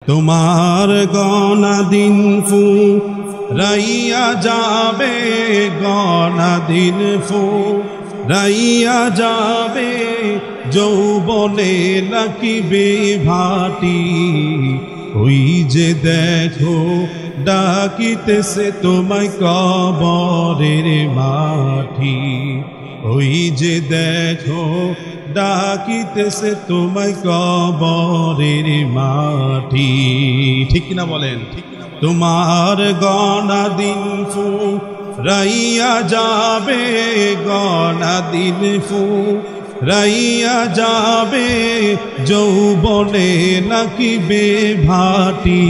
তোমার গনা দিন ফুরাইয়া যাবে, গনা দিন ফুরাইয়া যাবে, যৌবনে লাকিবে ভাটি। ওই যে দেখো ডাকিতেছে তোমায় কবরের মাটি। ওই যে দেখো ডাকিতেছে তোমায় কবরের মাটি। ঠিক কিনা বলেন? তোমার গনা দিন ফুরাইয়া যাবে, গনা দিন ফুরাইয়া যাবে, যৌবনে লাকিবে ভাটি।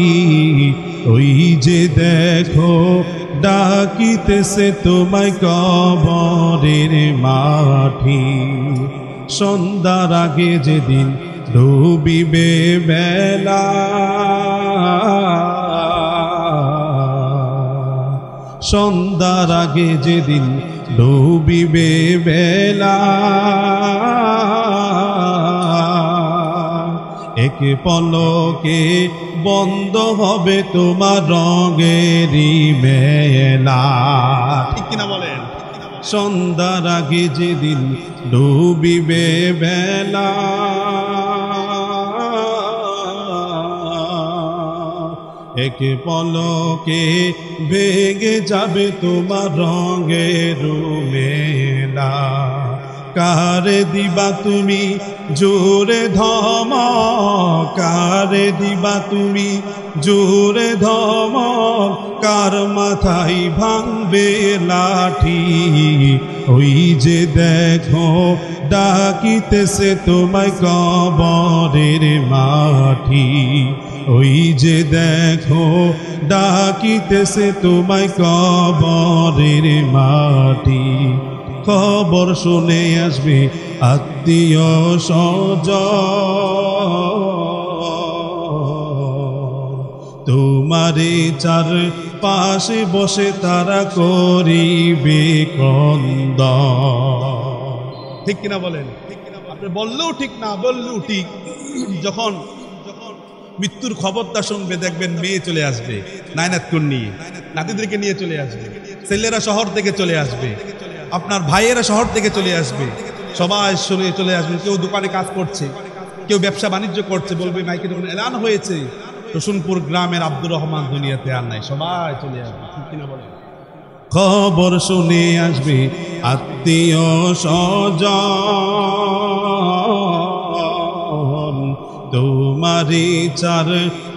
ওই যে দেখো ডাকিতেছে তোমায় কবরের মাটি। সন্ধ্যার আগে যেদিন ডুবিবে বেলা, সন্ধ্যার আগে যেদিন ডুবিবে বেলা, এক পলকে বন্ধ হবে তোমার রঙেরই মেলা। ঠিক কিনা বলেন? সন্ধ্যার আগে যেদিন ডুবিবে বেলা, এক পলকে ভেঙে যাবে তোমার রঙের মেলা। কারে দিবা তুমি জোরে ধমক, কারে দিবা তুমি জোরে ধমক, কার মাথায় ভাঙবে লাঠি। ওই যে দেখো ডাকিতেছে তোমায় কবরের মাটি। ওই যে দেখো ডাকিতেছে তোমায় কবরের মাটি। খবর শুনে আসবে আত্মীয় স্বজন, তোমারে চার পাশে বসে তারা করিবে ক্রন্দন। ঠিক কিনা বলেন? আপনি বললেও ঠিক, না বললেও ঠিক। যখন মৃত্যুর খবরটা শুনবে, দেখবেন মেয়ে চলে আসবে নায়নাতকুন নিয়ে, নাতিদেরকে নিয়ে চলে আসবে, ছেলেরা শহর থেকে চলে আসবে, আপনার ভাইয়েরা শহর থেকে চলে আসবে, সবাই শুনে চলে আসবে। কেউ দোকানে কাজ করছে, কেউ ব্যবসা বাণিজ্য করছে, বলবে মাইকে যখন এলান হয়েছে রসুনপুর গ্রামের আব্দুর রহমান দুনিয়াতে আর নাই, সবাই চলে আসবে। ঠিক কিনা বলেন? খবর শুনে আসবে আত্মীয় স্বজন, তোমারি চার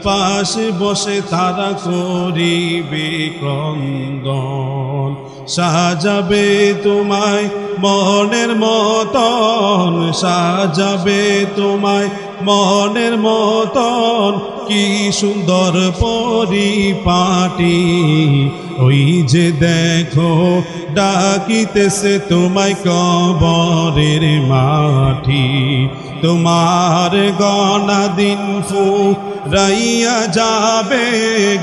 পাশে বসে তারা করিবে ক্রন্দন। সাজাবে তোমায় মনের মতন, সাজাবে তোমায় মনের মতন, কি সুন্দর পরিপাটি। ওই যে দেখো ডাকিতেছে তোমায় কবরের মাটি। তোমার গনা দিন ফুরাইয়া যাবে,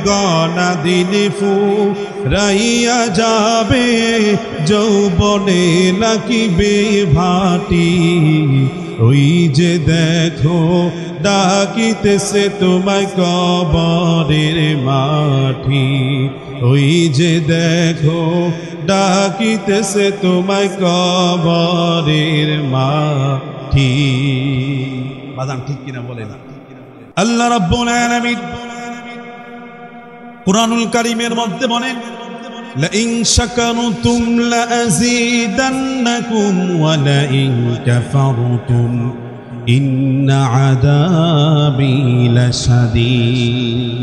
গনা দিন ফুরাইয়া যাবে, যৌবনে লাকিবে ভাটি। ওই যে দেখো ডাকিতেছে তোমায় কবরের মাটি। ওই যে দেখো ডাকিতেছে তোমায় কবরের মাটি। বাজান ঠিক কিনা বলেন? আল্লাহ রাব্বুল আলামিন কুরআনুল কারীমের মধ্যে বলেন, লাইন শাকারতুম লাযীদান্নাকুম ওয়া লাইন কাফারতুম ইন্না আযাবি লাশাদীদ।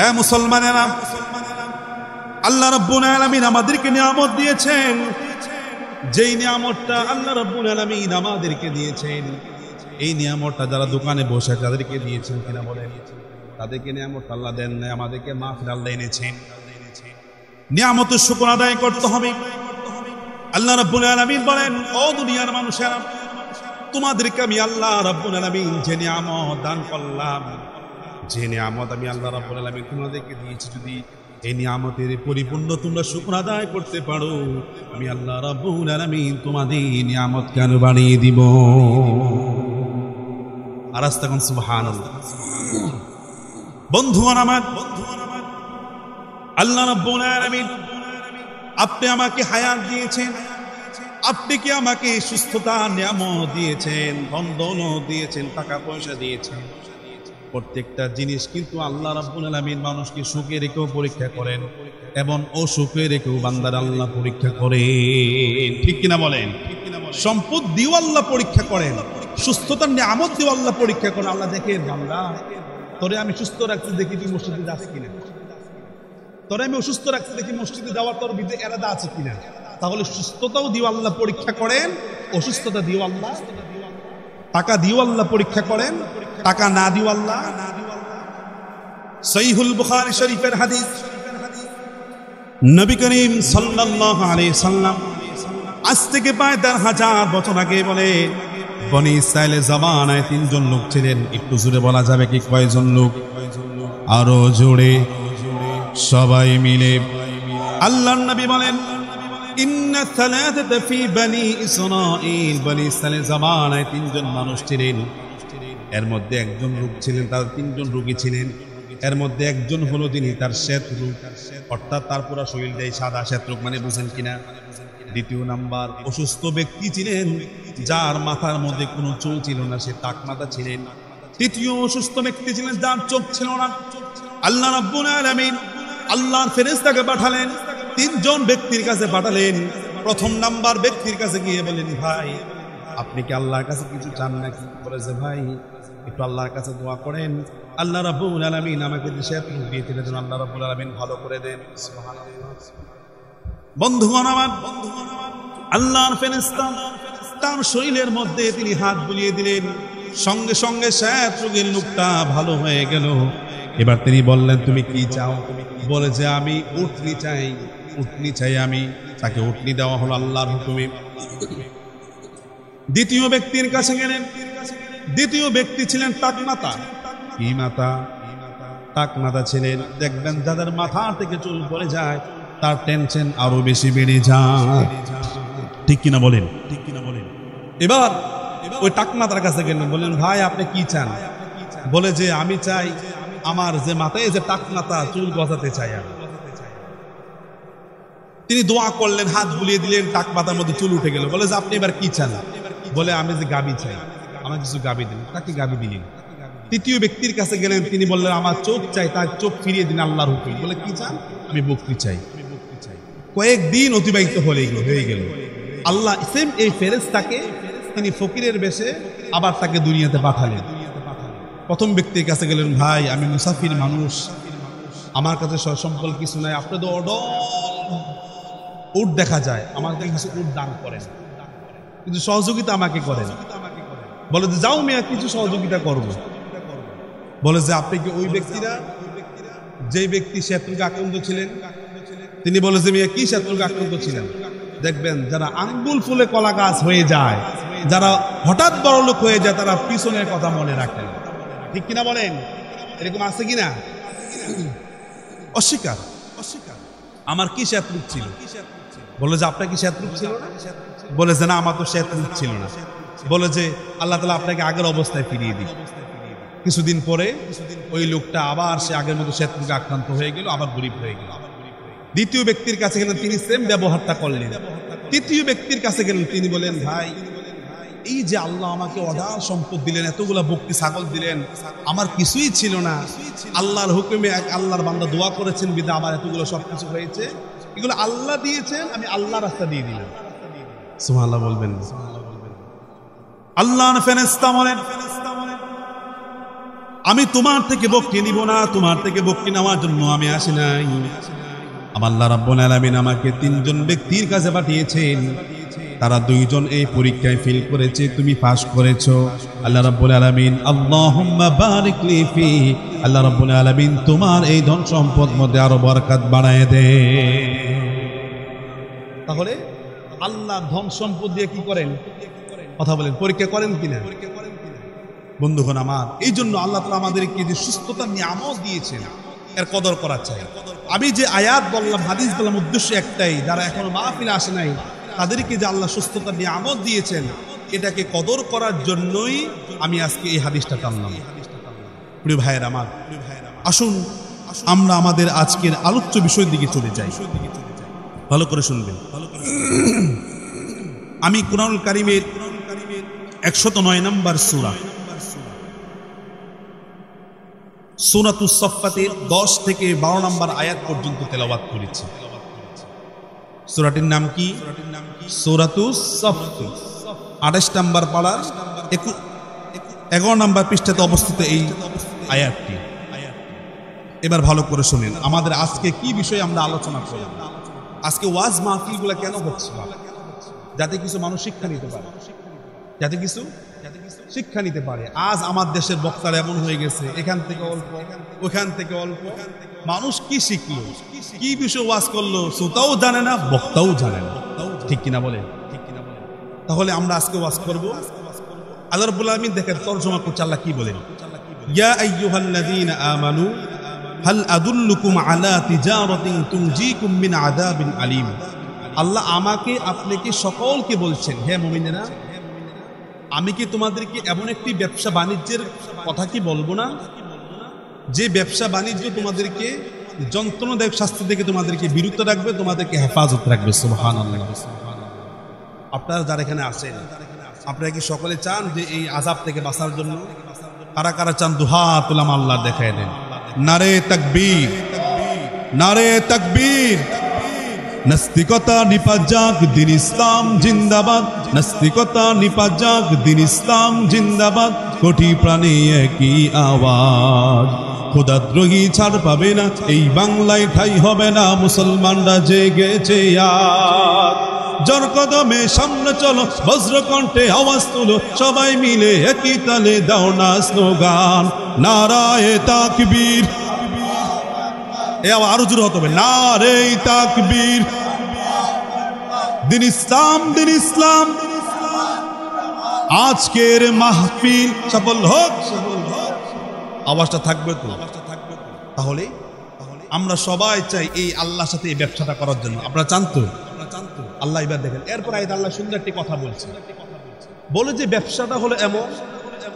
এ মুসলমানেরা, আল্লাহ রাব্বুল আলামিন আমাদেরকে নিয়ামত দিয়েছেন। যেই নিয়ামতটা আল্লাহ রাব্বুল আলামিন আমাদেরকে দিয়েছেন, এই নিয়ামতটা যারা দোকানে বসে তাদেরকে দিয়েছেন কিনা বলেন? তাদেরকে নিয়ামত আল্লাহ দেন নাই, আমাদেরকে মাহফিল আল্লাহ এনেছেন। নিয়ামতের শুকর আদায় করতে হবে। আল্লাহ রাব্বুল আলামিন বলেন, ও দুনিয়ার মানুষেরা, তোমাদেরকে আমি আল্লাহ রাব্বুল আলামিন যে নিয়ামত দান করলাম, যে নিয়ামত আমি আল্লাহ রাব্বুল আলামিন তোমাদেরকে দিয়েছি, যদি এই নিয়ামতের পরিপূর্ণ তোমরা শুকর আদায় করতে পারো, আমি আল্লাহ রাব্বুল আলামিন তোমাদের নিয়ামত কেন বাড়িয়ে দিব। আর আস্তাকুন সুবহানাল্লাহ। বন্ধুগণ আমার, আল্লাহ রাব্বুল আলামিন আপনি আমাকে হায়াত দিয়েছেন, আপনি কি আমাকে সুস্থতা নিয়ামত দিয়েছেন, ধন দৌলত দিয়েছেন, টাকা পয়সা দিয়েছেন। প্রত্যেকটা জিনিস কিন্তু আল্লাহ রাব্বুল আলামিন মানুষকে সুখে রেখেও পরীক্ষা করেন এবং অসুখে রেখেও বান্দার আল্লাহ পরীক্ষা করেন। ঠিক কিনা বলেন? সম্পদ দিয়েও আল্লাহ পরীক্ষা করেন, সুস্থতার নিয়ামত দিয়েও আল্লাহ পরীক্ষা করেন। আল্লাহ দেখেন বান্দা, তোরে আমি সুস্থ রাখতে দেখি তুই মসজিদে যাস কিনা, তোরে আমি অসুস্থ রাখতে দেখি মসজিদে যাওয়ার তোর বিদে এরাদা আছে কিনা। তাহলে সুস্থতাও দিয়েও আল্লাহ পরীক্ষা করেন, অসুস্থতা দিয়েও আল্লাহ, টাকা দিয়েও আল্লাহ পরীক্ষা করেন, টাকা না দিয়েও আল্লাহ। সহিহুল বুখারী শরীফের হাদিস, নবী করিম সাল্লাল্লাহু আলাইহি সাল্লাম আজ থেকে প্রায় ১০০০ বছর আগে বলে, বনি ইসরাইলের জামানায় ৩ জন লোক ছিলেন। একটু জোরে বলা যাবে কি কয়জন লোক? আরো জোরে সবাই মিলে। আল্লাহর নবী বলেন, ইন্না সালাতাতা ফি বনি ইসরাঈল, বনি ইসরাইলের জামানায় ৩ জন মানুষ ছিলেন। এর মধ্যে একজন রোগ ছিলেন, তার ৩ জন রোগী ছিলেন। এর মধ্যে একজন হলো তিনি তার শ্বেত রোগ, অর্থাৎ তার পুরো শরীরটাই সাদা, শ্বেত রোগ মানে বুঝেন কিনা। দ্বিতীয় নাম্বার অসুস্থ ব্যক্তি ছিলেন, যার মাথার মধ্যে কোনো চুল ছিল না, সে টাকমাথা ছিলেন। তৃতীয় অসুস্থ ব্যক্তি ছিলেন, যার চোখ ছিল না। আল্লাহ রাব্বুল আলামিন আল্লাহর ফেরেশতাকে পাঠালেন, ৩ জন ব্যক্তির কাছে পাঠালেন। প্রথম নাম্বার ব্যক্তির কাছে গিয়ে বলেন, ভাই আপনি কি আল্লাহর কাছে কিছু চান নাকি? বলে যে ভাই একটু আল্লাহর কাছে দোয়া করেন, আল্লাহ রাব্বুল আলামিন আমাকে যে শ্বেত রোগ দিয়েছিলেন যেন আল্লাহ রাব্বুল আলামিন ভালো করে দেন। সুবহানাল্লাহ। বন্ধুগণ আমার, আল্লাহর ফেরেশতা তার শরীরের মধ্যে তিনি হাত বুলিয়ে দিলেন, সঙ্গে সঙ্গে শ্বেত রোগের লোকটা ভালো হয়ে গেল। এবার তিনি বললেন, তুমি কি চাও? বলে যে আমি উটনি চাই, উটনি চাই আমি। তাকে উটনি দেওয়া হলো আল্লাহর হুকুমে। দ্বিতীয় ব্যক্তির কাছে গেলেন। দ্বিতীয় ব্যক্তি ছিলেন টাকমাথা। কি মাথা? টাকমাথা ছিলেন। দেখবেন যাদের মাথা থেকে চুল পড়ে যায় তার টেনশন আরো বেশি বেড়ে যায়। ঠিক কিনা বলেন? ঠিক কিনা বলেন? এবার ওই টাকমাথার কাছে গেলেন, বললেন ভাই আপনি কি চান? বলে যে আমি চাই আমার যে মাথায় যে টাকমাথা, চুল গজাতে চাই আমি। তিনি দোয়া করলেন, হাত বুলিয়ে দিলেন, টাকমাথার মধ্যে চুল উঠে গেল। বলে যে আপনি এবার কি চান? বলে আমি যে গাবি চাই, আমার কিছু গাবি দিন। তাকে গাবি দিলেন। তৃতীয় ব্যক্তির কাছে গেলেন, তিনি বললেন আমার চোখ চাই, তার চোখ ফিরিয়ে দিন আল্লাহর হুকুম। বলে কি চান? আমি বকরি চাই। কয়েকদিন অতিবাহিত হয়ে গেল। আল্লাহ সেম এই ফেরেশতাকে তিনি ফকিরের বেশে আবার তাকে দুনিয়াতে পাঠালেন। প্রথম ব্যক্তির কাছে গেলেন, ভাই আমি মুসাফির মানুষ, আমার কাছে সম্পদ কিছু নাই, আপনি তো অডল উট দেখা যায়, আমাকে কিছু উট দান করেন, কিছু সহযোগিতা আমাকে করেন। বলে যে যাও মেয়া কিছু সহযোগিতা করবো। বলে যে আপনি কি ওই ব্যক্তিরা যে ব্যক্তি শ্বেত রোগে আক্রান্ত ছিলেন? তিনি বলে যে মেয়া কি শ্বেত রোগে আক্রান্ত ছিলেন? দেখবেন যারা আঙ্গুল ফুলে কলা গাছ হয়ে যায়, যারা হঠাৎ বড় লোক হয়ে যায়, তারা পিছনের কথা মনে রাখেন। ঠিক কিনা বলেন? এরকম আছে কিনা? অস্বীকার। আমার কি শ্বেত রোগ ছিল? বলে যে আপনার কি শ্বেত রোগ ছিল না? বলে যে না আমার তো শ্বেত রোগ ছিল না। বলে যে আল্লাহ তাআলা আপনাকে আগের অবস্থায় ফিরিয়ে দিই। কিছুদিন পরে ওই লোকটা আবার সে আগের মতো শ্বেত রোগে আক্রান্ত হয়ে গেল, আবার গরিব হয়ে গেল। দ্বিতীয় ব্যক্তির কাছে গেলেন, তিনি সেম ব্যবহারটা করলেন। তৃতীয় ব্যক্তির কাছে গেলেন, তিনি বলেন ভাই এই যে আল্লাহ আমাকে অঢাল সম্পদ দিলেন, এতগুলা বকরি ছাগল দিলেন, আমার কিছুই ছিল না, আল্লাহর হুকুমে এক আল্লাহর বান্দা দোয়া করেছেন বিদা আমার এতগুলো সবকিছু হয়েছে, এগুলো আল্লাহ দিয়েছেন, আমি আল্লাহর রাস্তা দিয়ে দিলাম। সুবহানাল্লাহ বলবেন। আল্লাহর ফেরেশতা বলেন, আমি তোমার থেকে বকরি নিব না, তোমার থেকে বকরি নেওয়ার জন্য আমি আসি নাই। আমার আল্লাহ রাব্বুল আলামিন আমাকে 3 জন ব্যক্তির কাছে পাঠিয়েছেন, তারা 2 জন এই পরীক্ষায় ফেল করেছে, তুমি পাস করেছো। আল্লাহ রাব্বুল আলামিন আল্লাহুম্মা বারিক লি ফি, আল্লাহ রাব্বুল আলামিন তোমার এই ধন সম্পদ মধ্যে আরো বরকত বাড়ায় দে। তাহলে আল্লাহ ধন সম্পদ দিয়ে কি করেন? কথা বলেন, পরীক্ষা করেন কিনা? বন্ধুগণ আমার, এই জন্য আল্লাহ তাআলা আমাদেরকে যে সুস্থতার নিয়ামত দিয়েছেন এর কদর করা চাই। আমি যে আয়াত বললাম, হাদিস বললাম, উদ্দেশ্য একটাই, যারা এখনো মাহফিলে আসে নাই তাদেরকে যে আল্লাহ সুস্থতার নিয়ামত দিয়েছেন এটাকে কদর করার জন্যই আমি আজকে এই হাদিসটা টানলাম। প্রিয় ভাইয়ের আমার, আসুন আমরা আমাদের আজকের আলোচ্য বিষয়ের দিকে চলে যাই। ভালো করে শুনবেন। আমি কুরআনুল কারীমের 109 নম্বর সূরা সূরাতুস সাফফাতের 10 থেকে 12 নম্বর আয়াত পর্যন্ত তেলাওয়াত করেছি। সূরাটির নাম কি? সূরাতুস সাফফ। 28 নম্বর পারার 11 নম্বর পৃষ্ঠাতে অবস্থিত এই আয়াতটি। এবার ভালো করে শুনেন, আমাদের আজকে কি বিষয়ে আমরা আলোচনা করব। আজকে ওয়াজ মাহফিলগুলো কেন হচ্ছে? যাতে কিছু মানুষ শিক্ষা নিতে পারে, যাতে কিছু শিক্ষা নিতে পারে। আজ আমার দেশের বক্তারা এমন হয়ে গেছে, এখান থেকে অল্প ওখান থেকে অল্প। মানুষ কি শিখলো, কি বিষয় ওয়াজ করলো, শ্রোতাও জানে না, বক্তাও জানে না। ঠিক কিনা বলে? তাহলে আমরা আজকে ওয়াজ করব। আল্লাহ রাব্বুল আলামিন দেখেন তরজমা করছে, আল্লাহ কি বলেন? ইয়া আইয়ুহাল্লাযীনা আমানু হাল আদুল্লুকুম আলা তিজারাতিন তুনজিকুম মিন আযাবিন আলীম। আল্লাহ আমাকে আপনাকে সকলকে বলছেন, হে মুমিনেরা, আমি কি তোমাদেরকে এমন একটি ব্যবসা বাণিজ্যের কথা কি বলবো না, যে ব্যবসা বাণিজ্য তোমাদেরকে যন্ত্রণাদায়ক শাস্তি থেকে তোমাদেরকে বিরত রাখবে, তোমাদেরকে হেফাজত রাখবে। সুবহানাল্লাহ। আপনারা যারা এখানে আছেন, আপনারা কি সকলে চান যে এই আযাব থেকে বাঁচার জন্য? কারা কারা চান? দুহাত তুলাম আল্লাহ দেখায় দেন। নারে তাকবীর, নারে তাকবীর। নাস্তিকতা নিপাত যাক, দিন ইসলাম জিন্দাবাদ। নাস্তিকতা নিপাত যাক, দিন ইসলাম জিন্দাবাদ। কোটি প্রাণে একই আওয়াজ, খোদাদ্রোহী ছাড় পাবে না, এই বাংলায় ঠাই হবে না, মুসলমানরা জেগেছে আজ। জোর কদমে সামনে চলো, বজ্রকণ্ঠে আওয়াজ তুলো, সবাই মিলে একই তালে দাও না স্লোগান, নারায়ে তাকবীর। এ আরো জোরে হতে হবে, নারে তাকবীর। দিন ইসলাম, দিন ইসলাম। আজকের মাহফিল সফল হোক। আওয়াজটা থাকবে তো? তাহলে আমরা সবাই চাই এই আল্লাহর সাথে এই ব্যবসাটা করার জন্য। আপনারা চান তো? আল্লাহ এবার দেখেন, এরপর আয়াত আল্লাহ সুন্দর একটি কথা বলছে, বলে যে ব্যবসাটা হলো এমন,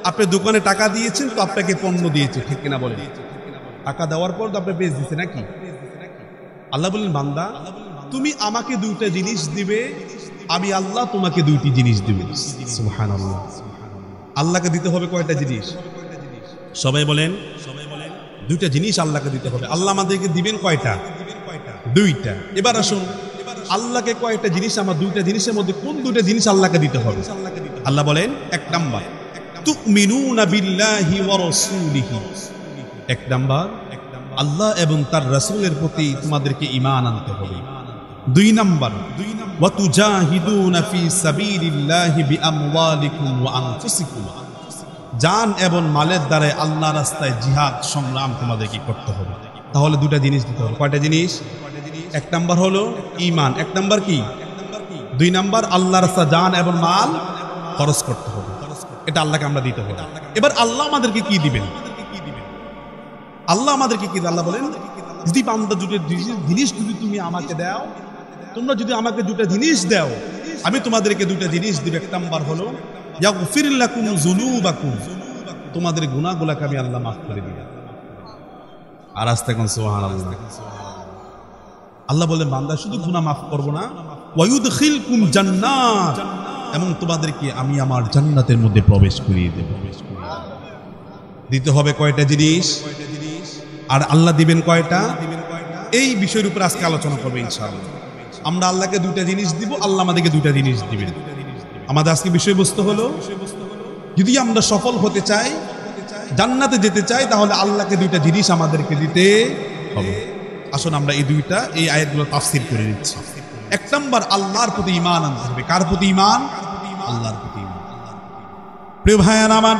আপনি দোকানে টাকা দিয়েছেন তো আপনাকে পণ্য দিয়েছে, ঠিক কিনা বলেন? টাকা দেওয়ার পর তো আপনি বেচ দিচ্ছে নাকি? আল্লাহ বলেন, বান্দা তুমি আমাকে দুইটা জিনিস দিবে, আমি আল্লাহ তোমাকে দুইটি জিনিস দিবে। সুবহানাল্লাহ। আল্লাহকে দিতে হবে কয়টা জিনিস? সবাই বলেন, দুইটা জিনিস আল্লাহকে দিতে হবে। আল্লাহ আমাদেরকে দিবেন কয়টা? দুইটা। এবার আসুন, আল্লাহকে কয়টা জিনিস, আমার দুইটা জিনিসের মধ্যে কোন দুইটা জিনিস আল্লাহকে দিতে হবে? আল্লাহ বলেন, এক নাম্বার তুমিনুনা বিল্লাহি ওয়া রাসূলিহি। এক নাম্বার আল্লাহ এবং তার রাসূলের প্রতি তোমাদেরকে ঈমান আনতে হবে। দুই নাম্বার ওয়া তুজাহিদুনা ফি সাবিলিল্লাহি বিআমওয়ালিকুম ওয়া আনফুসিকুম। জান এবং মালের দ্বারা আল্লাহর রাস্তায় জিহাদ সংগ্রাম তোমাদেরকে করতে হবে। তাহলে দুটা জিনিস দিতে হবে। কয়টা জিনিস? এক নাম্বার হলো ঈমান, এক নাম্বার কি? দুই নাম্বার আল্লাহর রাস্তায় জান এবং মাল খরচ করতে হবে। এটা আল্লাহকে আমরা দিতে হবে। এবার আল্লাহ আমাদেরকে কি দিবেন? আল্লাহ আমাদেরকে কি? আল্লাহ বলেন, যদি বান্দা দুটো জিনিস যদি তুমি আমাকে দাও, তোমরা যদি আমাকে দুটো জিনিস দাও, আমি তোমাদেরকে দুটো জিনিস দিব। এক নাম্বার হলো ইয়াগফির লাকুম যুনুবাকুম, তোমাদের গুনাহগুলোকে আমি আল্লাহ মাফ করে দিব। আর আস্তে কোন সুবহানাল্লাহ। আল্লাহ বলেন, বান্দা শুধু গুনাহ মাফ করব না, ওয়া ইউদখিলকুম জান্নাত, এবং তোমাদেরকে আমি আমার জান্নাতের মধ্যে প্রবেশ করিয়ে দেব। দিতে হবে কয়টা জিনিস, আর আল্লাহ দিবেন কয়টা? এই বিষয়ের উপর আজকে আলোচনা করব ইনশাআল্লাহ। আমরা আল্লাহকে দুইটা জিনিস দিব, আল্লাহ আমাদেরকে দুইটা জিনিস দিবেন। আমাদের আজকে বিষয়বস্তু হলো, যদি আমরা সফল হতে চাই, জান্নাতে যেতে চাই, তাহলে আল্লাহকে দুইটা জিনিস আমাদেরকে দিতে হবে। আসুন আমরা এই আয়াতগুলো তাফসীর করে নিচ্ছি। এক নাম্বার, আল্লাহর প্রতি ঈমান আনতে হবে। কার প্রতি ঈমান? আল্লাহর প্রতি ঈমান। প্রিয় ভাইয়ারা আমার,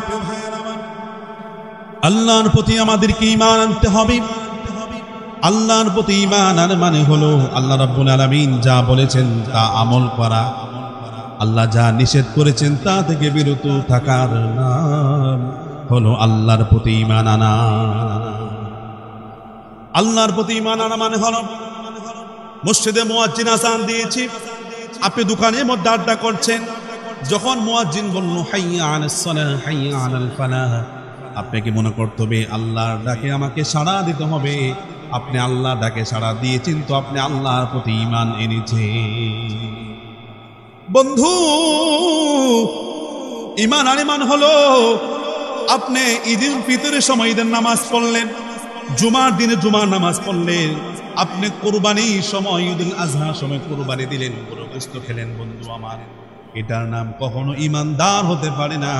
আল্লাহর প্রতি আমাদেরকে ঈমান আনতে হবে। আল্লাহর প্রতি ঈমান আনার মানে হলো আল্লাহ রাব্বুল আলামিন যা বলেছেন তা আমল করা, আল্লাহ যা নিষেধ করেছেন তা থেকে বিরত থাকার নাম হলো আল্লাহর প্রতি ঈমান আনা। আল্লাহর প্রতি ঈমান আনা মানে হলো, মসজিদে মুয়াজ্জিন আযান দিয়েছি, আপনি দোকানের মধ্যে আড্ডা করছেন, যখন মুয়াজ্জিন বলল হাইয়া আলাস সালাহ হাইয়া আলাল ফালাহ, আপনাকে মনে করতে হবে আল্লাহর ডাকে আমাকে সাড়া দিতে হবে। আপনি আল্লাহর ডাকে সাড়া দিয়েছেন তো আপনি আল্লাহর প্রতি ঈমান এনেছেন। বন্ধু, ঈমান আর ঈমান হলো আপনি ঈদুল ফিতরের সময় ঈদের নামাজ পড়লেন, জুমার দিনে জুমার নামাজ পড়লেন, আপনি কুরবানির সময় ঈদুল আজহার সময় কুরবানি দিলেন, গরু গোশত খেলেন। বন্ধু আমার, এটার নাম কখনো ইমানদার হতে পারে না।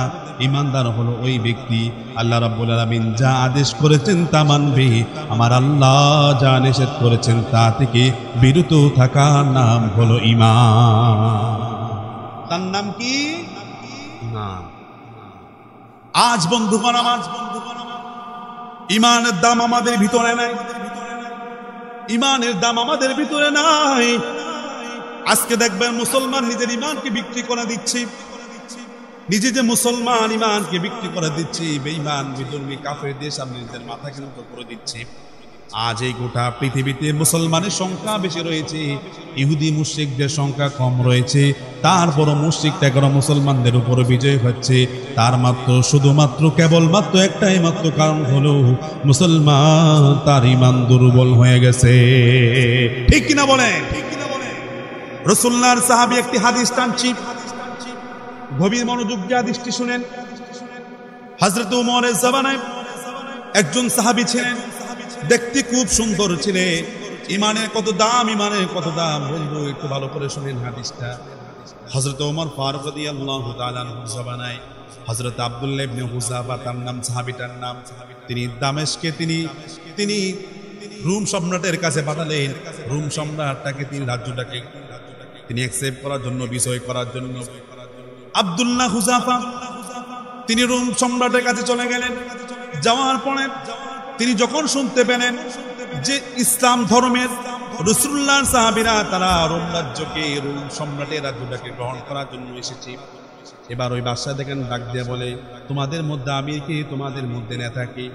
ইমানদার হলো ওই ব্যক্তি আল্লাহ রাব্বুল আলামিন যা আদেশ করেছেন তা মানবে, আমার আল্লাহ যা নিষেধ করেছেন তা থেকে বিরত থাকার নাম হলো ঈমান। তার নাম কি? ঈমান। আজ বন্ধুগণ আমার, ঈমানের দাম আমাদের ভিতরে নাই, ঈমানের দাম আমাদের ভিতরে নাই। আজকে দেখবেন মুসলমান নিজের ঈমানকে বিক্রি করে দিচ্ছে, নিজে যে মুসলমান ঈমানকে বিক্রি করে দিচ্ছে, বেঈমান বিধর্মী কাফেরদের সামনে নিজের মাথাকে নত করে দিচ্ছে। আজ এই গোটা পৃথিবীতে মুসলমানের সংখ্যা বেশি রয়েছে, ইহুদি মুশরিকদের সংখ্যা কম রয়েছে। তারপর মুশরিকটা করে মুসলমানদের উপর বিজয় হচ্ছে। তার মাত্র শুধুমাত্র কেবলমাত্র একটাই মাত্র কারণ হলো মুসলমান তার ঈমান দুর্বল হয়ে গেছে। ঠিক কিনা বলেন? রাসূলুল্লাহর সাহাবী একটি হাদিস টানছি, গভীর মনোযোগ দিয়ে হাদিসটি শুনেন। হযরত ওমরের জামানায় একজন সাহাবী ছিলেন, দেখতে খুব সুন্দর ছিলেন। ঈমানের কত দাম, ঈমানের কত দাম। বন্ধু একটু ভালো করে শুনেন হাদিসটা। হযরত ওমর ফারুক রাদিয়াল্লাহু তাআলা আনহুর জামানায় হযরত আব্দুল্লাহ ইবনে হুযাফা তার নাম, সাহাবীটার নাম, তিনি দামেস্কে তিনি রোম সম্রাটের কাছে পাঠালেন। রোম সম্রাটটাকে রাজ্যটাকে তিনি অ্যাকসেপ্ট করার জন্য, বিজয় করার জন্য আব্দুল্লাহ হুযাফা তিনি রোম সম্রাটের কাছে চলে গেলেন। যাওয়ার পরে তিনি যখন শুনতে পেলেন যে ইসলাম ধর্মের রাসূলুল্লাহর সাহাবীরা তারা রোম রাজ্যকে, রোম সম্রাটের রাজ্যটাকে গ্রহণ করার জন্য এসেছে, এবার ওই বাদশা দেখেন ডাক দিয়ে বলে, তোমাদের মধ্যে আমির কে, তোমাদের মধ্যে নেতা কে?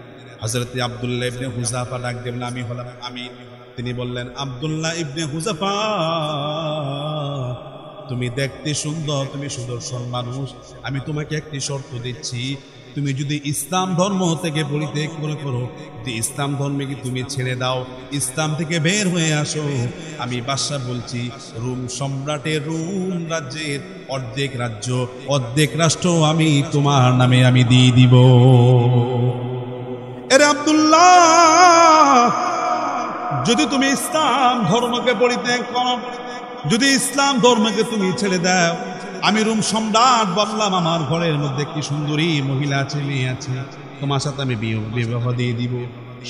হযরত আব্দুল্লাহ ইবনে হুযাফা ডাক দেন, আমি হলাম আমির। তিনি বললেন, আব্দুল্লাহ ইবনে হুযাফা, তুমি দেখতে সুন্দর, তুমি সুদর্শন মানুষ, আমি তোমাকে একটি শর্ত দিচ্ছি, তুমি যদি ইসলাম ধর্ম থেকে পরিত্যাগ করো, যদি ইসলাম ধর্মকে তুমি ছেড়ে দাও, ইসলাম থেকে বের হয়ে আসো, আমি বাদশা বলছি রোম সম্রাটের, রোম রাজ্যের অর্ধেক রাজ্য, অর্ধেক রাষ্ট্র আমি তোমার নামে আমি দিয়ে দিব। এরে আব্দুল্লাহ, যদি তুমি ইসলাম ধর্মকে পরিত্যাগ করো, যদি ইসলাম ধর্মকে তুমি ছেড়ে দাও, আমি রোম সম্রাট বললাম আমার ঘরের মধ্যে একটি সুন্দরী মহিলা আছে, মেয়ে আছে, তোমার সাথে আমি বিবাহ দিয়ে দিব।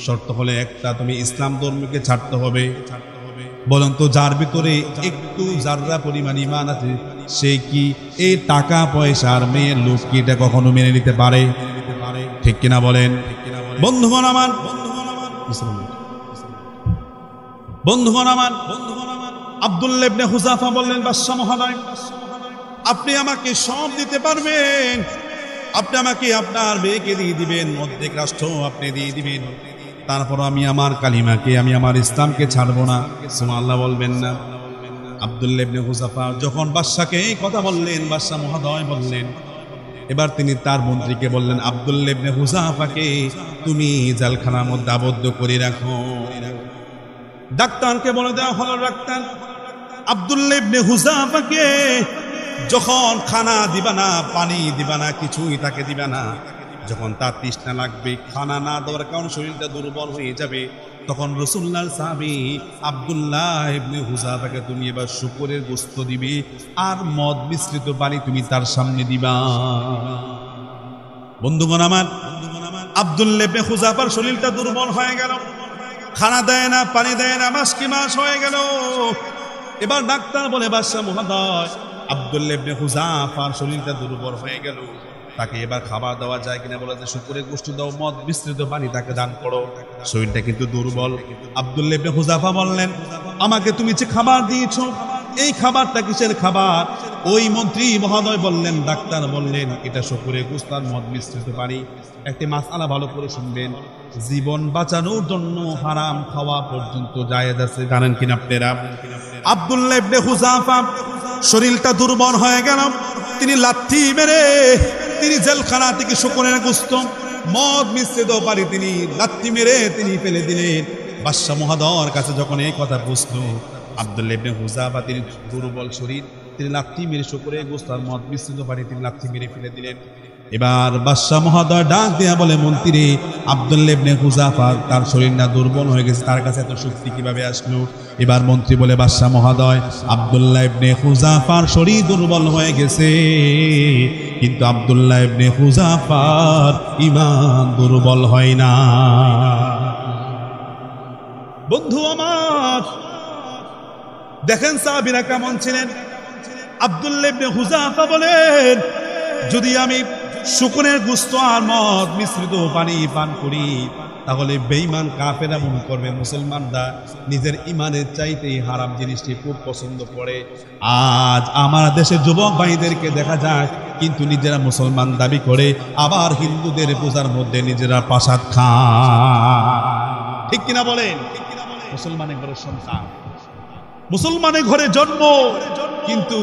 শর্ত হলে একটা, তুমি ইসলাম ধর্মকে ছাড়তে হবে। বলেন তো, যার ভিতরে একটু জাররা পরিমাণ ঈমান আছে সে কি এই টাকা পয়সার মেয়ের লোক কি এটা কখনো মেনে নিতে পারে? ঠিক কিনা বলেন? বন্ধুগণ আমার, আব্দুল্লাহ ইবনে হুযাফা বললেন, বাদশা মহোদয়, আপনি আমাকে সব দিতে পারবেন, আপনি আমাকে আপনার মেয়েকে দিয়ে দিবেন, অর্ধেক রাষ্ট্র আপনি দিয়ে দিবেন, তারপর আমি আমার কালিমাকে, আমি আমার ইসলামকে ছাড়বো না। সুবহানাল্লাহ বলবেন না? আব্দুল্লাহ ইবনে হুযাফা যখন বাদশাকে এই কথা বললেন, বাদশা মহোদয় বললেন, এবার তিনি তার মন্ত্রীকে বললেন, আব্দুল্লাহ ইবনে হুযাফাকে তুমি জেলখানার মধ্যে আবদ্ধ করে রাখো। ডাক্তারকে বলে দেওয়া হলো, ডাক্তার আব্দুল্লাহ ইবনে হুযাফাকে যখন খানা দিবা না, পানি দিবা না, কিছুই তাকে দিবা না, যখন তার তৃষ্ণা লাগবে, খানা না দেওয়ার কারণে শরীরটা দুর্বল হয়ে যাবে, তখন রাসূলুল্লাহর সাহাবী আব্দুল্লাহ ইবনে হুযাফাকে তুমি এবার শুকরের গোশত দিবে আর মদ মিশ্রিত পানি তুমি তার সামনে দিবা। বন্ধুগণ আমার, আব্দুল্লাহ ইবনে হুযাফার শরীরটা দুর্বল হয়ে গেল, খানা দেয় না, পানি দেয় না, মাস কি মাস হয়ে গেল। এবার ডাক্তার বলে, বাদশা মহোদয়, আব্দুল্লাহ ইবনে হুযাফার শরীরটা দুর্বল হয়ে গেল, তাকে এবার খাবার দেওয়া যায় কিনা? বলে যে শুকরের গোশত দাও, মদ মিশ্রিত পানি তাকে দান করো, শরীরটা কিন্তু দুর্বল। আব্দুল্লাহ ইবনে হুযাফা বললেন, আমাকে তুমি যে খাবার দিয়েছো, এই খাবারটা কিসের খাবার? ওই মন্ত্রী মহোদয় বললেন, ডাক্তার বললেন, এটা শুকরের গোশত আর মদ মিশ্রিত পানি। একটি মাসআলা ভালো করে শুনবেন, জীবন বাঁচানোর জন্য হারাম খাওয়া পর্যন্ত জায়েজ আছে, জানেন কিনা আপনারা? আব্দুল্লাহ ইবনে হুযাফা শরীরটা দুর্বল হয়ে গেল, তিনি লাথি মেরে তিনি জেলখানা থেকে শুকরের গোশত মদ মিশ্রিত পানি তিনি লাথি মেরে তিনি ফেলে দিলেন। বাদশা মহোদয়ের কাছে যখন এই কথা বুঝলো, আব্দুল্লাহ ইবনে হুযাফা তিনি দুর্বল শরীর, তিনি লাথি মেরে শুকরের গোশত আর মদ মিশ্রিত পানি তিনি লাথি মেরে ফেলে দিলেন। এবার বাদশা মহোদয় ডাক দেয়া বলে, মন্ত্রী আব্দুল্লাহ ইবনে হুযাফা তার শরীর না দুর্বল হয়ে গেছে, তার কাছে এত শক্তি কিভাবে আসলো? এবার মন্ত্রী বলে, বাদশা মহোদয় আব্দুল্লাহ ইবনে হুযাফার শরীর দুর্বল হয়ে গেছে, কিন্তু আব্দুল্লাহ ইবনে হুযাফার ঈমান দুর্বল হয় না। বন্ধু আমার দেখেন সাহাবীরা কেমন ছিলেন। আব্দুল্লাহ ইবনে হুযাফা বলেন, যদি আমি শুকরের গোশত আর মদ মিশ্রিত পানি পান করি তাহলে বেঈমান কাফেররা মনে করবে মুসলমানরা নিজের ইমানের চাইতে হারাম জিনিসটি খুব পছন্দ করে। আজ আমার দেশের যুবক ভাইদেরকে দেখা যায় কিন্তু নিজেরা মুসলমান দাবি করে, আবার হিন্দুদের পূজার মধ্যে নিজেরা প্রসাদ খায়। ঠিক কিনা বলেন? মুসলমানের ঘরের সন্তান, মুসলমানের ঘরে জন্ম, কিন্তু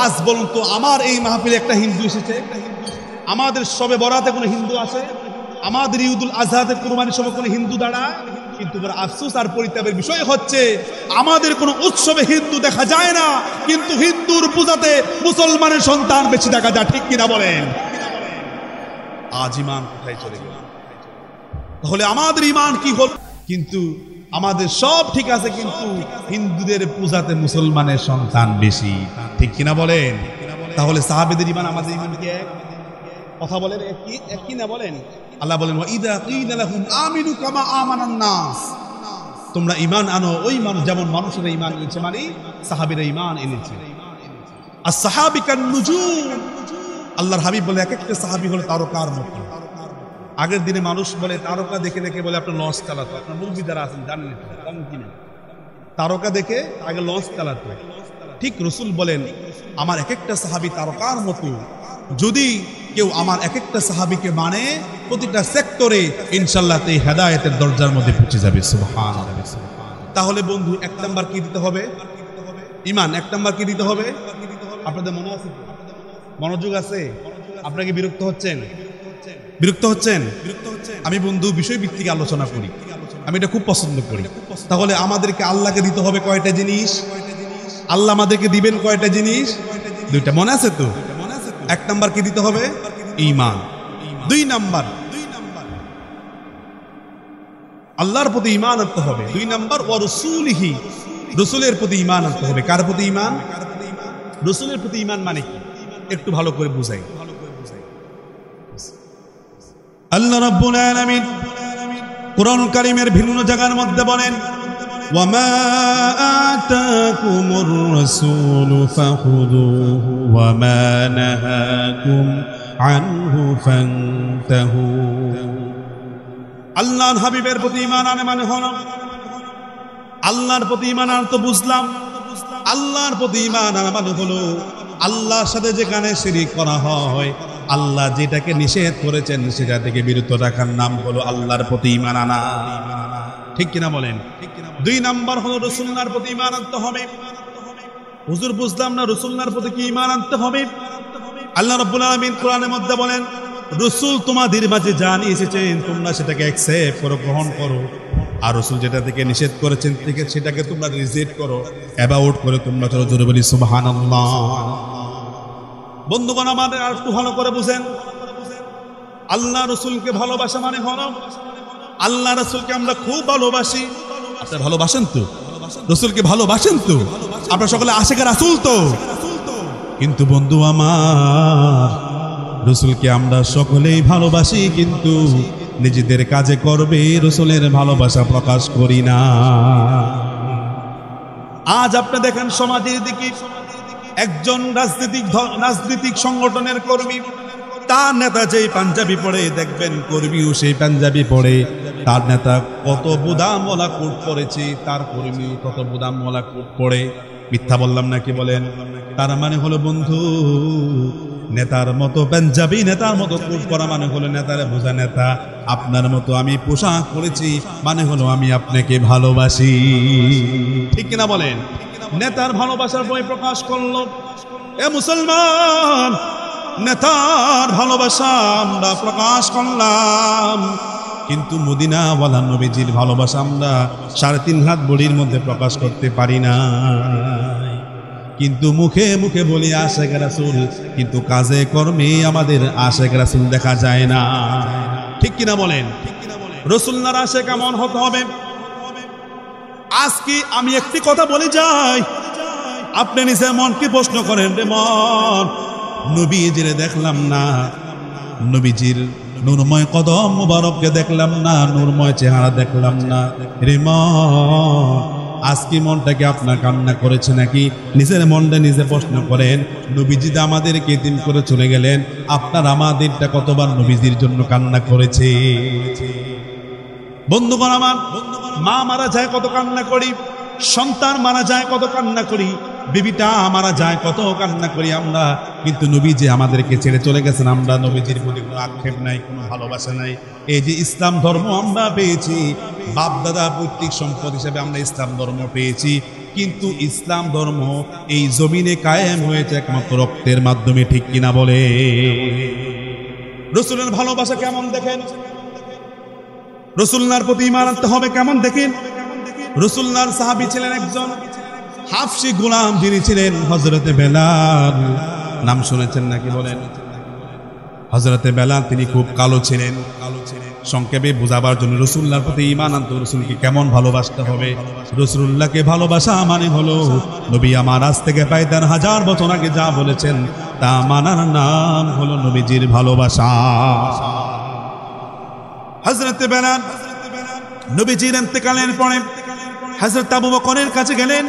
আজ বলুন তো আমার এই মাহফিলে একটা হিন্দু এসেছে? আমাদের সবে বরাতে কোনো হিন্দু আছে? আমাদের ঈদুল আজহাতে কুরবানির সময় কোনো হিন্দু দাঁড়ায়? কিন্তু আফসোস আর পরিতাপের বিষয় হচ্ছে আমাদের কোনো উৎসবে হিন্দু দেখা যায় না, কিন্তু হিন্দুর পূজাতে মুসলমানের সন্তান বেশি দেখা যায়। ঠিক কিনা বলেন? আজ ইমান কোথায় চলে গেল? তাহলে আমাদের ইমান কি হল? কিন্তু আমাদের সব ঠিক আছে, কিন্তু হিন্দুদের পূজাতে মুসলমানের সন্তান বেশি। ঠিক কিনা বলেন? তাহলে সাহাবেদের ইমান আমাদের ইমান কি এক? কথা বলেন এক কি না বলেন? আল্লাহ বলেন, ওয়াইদা কিলা লাহুম আমিনু কামা আমানান নাস, তোমরা ঈমান আনো ওই মানুষ যেমন মানুষেরা ঈমান এনেছে, মানে সাহাবীরা ঈমান এনেছে। as-সাহাবী কান-নুজুম, আল্লাহর হাবিব বলে এক একটা সাহাবী হলো তারকার মতো। আগের দিনে মানুষ বলে তারকা দেখে দেখে বলে আপনার লঞ্চ চালাতো, আপনার মুরব্বি যারা আছেন জানেন কিনা, তারকা দেখে আগে লঞ্চ চালাতো। ঠিক রাসূল বলেন, আমার এক একটা সাহাবী তারকার মতো। যদি কেউ আমার এক একটা সাহাবীকে মানে প্রতিটা সেক্টরে ইনশাআল্লাহ এই হেদায়েতের দরজার মধ্যে পৌঁছে যাবে। সুবহানাল্লাহ। তাহলে বন্ধু এক নাম্বার কি দিতে হবে? ঈমান। এক নাম্বার কি দিতে হবে? আপনাদের মনে আছে? মনোযোগ আছে? আপনারা কি বিরক্ত হচ্ছেন? বিরক্ত হচ্ছেন? আমি বন্ধু বিষয় ভিত্তিক আলোচনা করি, আমি এটা খুব পছন্দ করি। তাহলে আমাদেরকে আল্লাহকে দিতে হবে কয়টা জিনিস? আল্লাহ আমাদেরকে দিবেন কয়টা জিনিস? দুইটা। মনে আছে তো? এক নাম্বার কি দিতে হবে? ঈমান। দুই নাম্বার আল্লাহর প্রতি ঈমান আনতে হবে। দুই নাম্বার ওয়া রাসূলিহি, রাসূলের প্রতি ঈমান আনতে হবে। কার প্রতি ঈমান? রাসূলের প্রতি ঈমান মানে কি একটু ভালো করে বুঝাই। আল্লাহ রাব্বুল আলামিন কুরআন কারীমের ভিন্ন জায়গার মধ্যে বলেন, ওয়ামা আতাকুমুর রাসূলু ফাখুযুহু ওয়ামা নাহাকুম আনহু ফান্তাহু। আল্লাহর হাবিবের প্রতি ঈমান আনে মানে হলো আল্লাহর প্রতি ঈমান আনতে বুঝলাম। আল্লাহর প্রতি ঈমান আনা মানে হলো আল্লাহর সাথে যেখানে শিরিক করা হয়, আল্লাহ যেটাকে নিষেধ করেছেন সেটা থেকে বিরত রাখার নাম হলো আল্লাহর প্রতি ঈমান আনা। ঠিক কিনা বলেন? দুই নাম্বার হলো রাসূলুল্লাহর প্রতি ঈমান আনতে হবে। হুজুর বুঝলাম না, রাসূলুল্লাহর প্রতি কি ঈমান আনতে হবে? আল্লাহ রাব্বুল আলামিন কোরআনের মধ্যে বলেন, রাসূল তোমাদের মাঝে যা নিয়ে এসেছেন তোমরা সেটাকে অ্যাকসেপ্ট করো, গ্রহণ করো, আর রাসূল যেটা থেকে নিষেধ করেছেন সেটাকে তোমরা রিজেক্ট করো, অ্যাবাউট করে তোমরা চলো। জোরে বলি সুবহানাল্লাহ। বন্ধুগণ আমাদের আর একটু ভালো করে বুঝেন, আল্লাহ রাসূলকে ভালোবাসা মানে হলো আল্লাহ রাসূলকে আমরা খুব ভালোবাসি। আপনারা ভালোবাসেন তো? রাসূলকে ভালোবাসেন তো? আপনারা সকলে আশিক রাসূল তো? কিন্তু বন্ধু আমার, রাসূলকে আমরা সকলেই ভালোবাসি, কিন্তু নিজেদের কাজে করবে রাসূলের ভালোবাসা প্রকাশ করি না। আজ আপনি দেখেন সমাজের দিকে একজন রাজনৈতিক সংগঠনের কর্মী, তার নেতা যেই পাঞ্জাবি পরে দেখবেন কর্মীও সেই পাঞ্জাবি পরে। তার নেতা কত বুদামওয়ালা কোট পরেছে, তার কর্মীও কত বুদামওয়ালা কোট পরে। মিথ্যা বললাম নাকি বলেন? তার মানে হলো বন্ধু, নেতার মতো পাঞ্জাবি, নেতার মতো কোট পরা মানে হলো নেতারে বোঝা নেতা। আপনার মতো আমি পোশাক পরেছি মানে হলো আমি আপনাকে ভালোবাসি। ঠিক কিনা বলেন? নেতার ভালোবাসার বই প্রকাশ করলো। এ মুসলমান, নেতার ভালোবাসা আমরা প্রকাশ করলাম, কিন্তু মদিনাওয়ালা নবীজির ভালোবাসা আমরা 3.5 হাত বড়ির মধ্যে প্রকাশ করতে পারি না। কিন্তু মুখে মুখে বলি আশেক রাসূল, কিন্তু কাজে কর্মে আমাদের আশেক রাসূল দেখা যায় না। ঠিক কিনা বলেন? রাসূলুল্লাহর আশেক কেমন হতে হবে? আজকে আমি একটি কথা বলে যাই, আপনি নিজের মনকে প্রশ্ন করেন, রে মন, নবীজিরে দেখলাম না, নবীজির নূরময় কদম মুবারককে দেখলাম না, নূরময় চেহারা দেখলাম না, রে মন, আজকে মনটাকে আপনার কান্না করেছে নাকি? নিজের মনটা নিজে প্রশ্ন করেন। নবীজি আমাদেরকে দিন করে চলে গেলেন, আপনার আমাদেরটা কতবার নবীজির জন্য কান্না করেছে? বন্ধুগণ আমার, মা মারা যায় কত কান্না করি, সন্তান মারা যায় কত কান্না করি, বিবিটা মারা যায় কত কান্না করি আমরা, কিন্তু নবীজি আমাদেরকে ছেড়ে চলে গেছেন, আমরা নবীজির প্রতি কোনো আক্ষেপ নাই, কোনো ভালোবাসা নাই। এই যে ইসলাম ধর্ম আমরা পেয়েছি, বাপ দাদা পৈতৃক সম্পদ হিসেবে আমরা ইসলাম ধর্ম পেয়েছি, কিন্তু ইসলাম ধর্ম এই জমিনে কায়েম হয়েছে একমাত্র রক্তের মাধ্যমে। ঠিক কিনা বলে? রাসূলের ভালোবাসা কেমন দেখেন, রাসূলুল্লাহর প্রতি ঈমান আনতে হবে কেমন দেখেন। রাসূলুল্লাহর সাহাবী ছিলেন একজন হাফসি গোলাম, যিনি ছিলেন হযরতে বেলাল। নাম শুনেছেন নাকি বলেন? হযরতে বেলাল তিনি খুব কালো ছিলেন। সংক্ষেপে বোঝাবার জন্য রাসূলুল্লাহর প্রতি ঈমান আনতে রাসূলকে কেমন ভালোবাসতে হবে। রাসূলুল্লাহকে ভালোবাসা মানে হলো নবী আমার আজ থেকে প্রায় 1000 বছর আগে যা বলেছেন তা মানার নাম হলো নবীজির ভালোবাসা। হযরতে বেলাল নবীজির ইন্তেকালের পরে হযরত আবু বকরের কাছে গেলেন।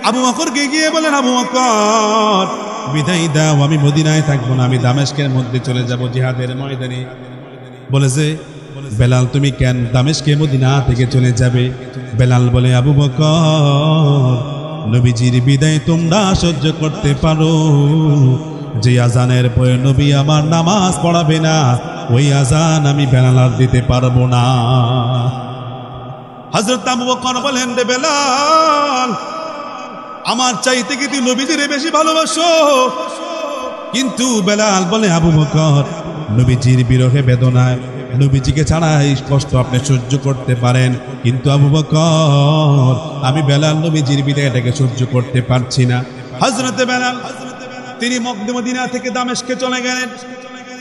আবু বকরকে গিয়ে বলেন, আবু বকর বিদায় দাও, আমি মদিনায় থাকবো না, আমি দামেস্কের মধ্যে চলে যাব জিহাদের ময়দানে। বলেছে, বেলাল তুমি কেন দামেস্কে মদিনা থেকে চলে যাবে? বেলাল বলে, আবু বকর নবীজির বিদায় তোমরা সহ্য করতে পারো, যে আজানের পরে নবী আমার নামাজ পড়াবে না, ওই আজান আমি বেলাল আর দিতে পারবো না। হযরত আবু বকর বলেন, রে বেলাল, আমার চাইতে কি তুই নবীজিরে বেশি ভালোবাসো? কিন্তু বেলাল বলে, আবু বকর নবীজির বিরহে বেদনায় নবীজিকে ছাড়া এই কষ্ট আপনি সহ্য করতে পারেন, কিন্তু আবু বকর আমি বেলাল নবীজির বিদায়টাকে সহ্য করতে পারছি না। হযরতে বেলাল তিনি মক্কা মদিনা থেকে দামেস্কে চলে গেলেন,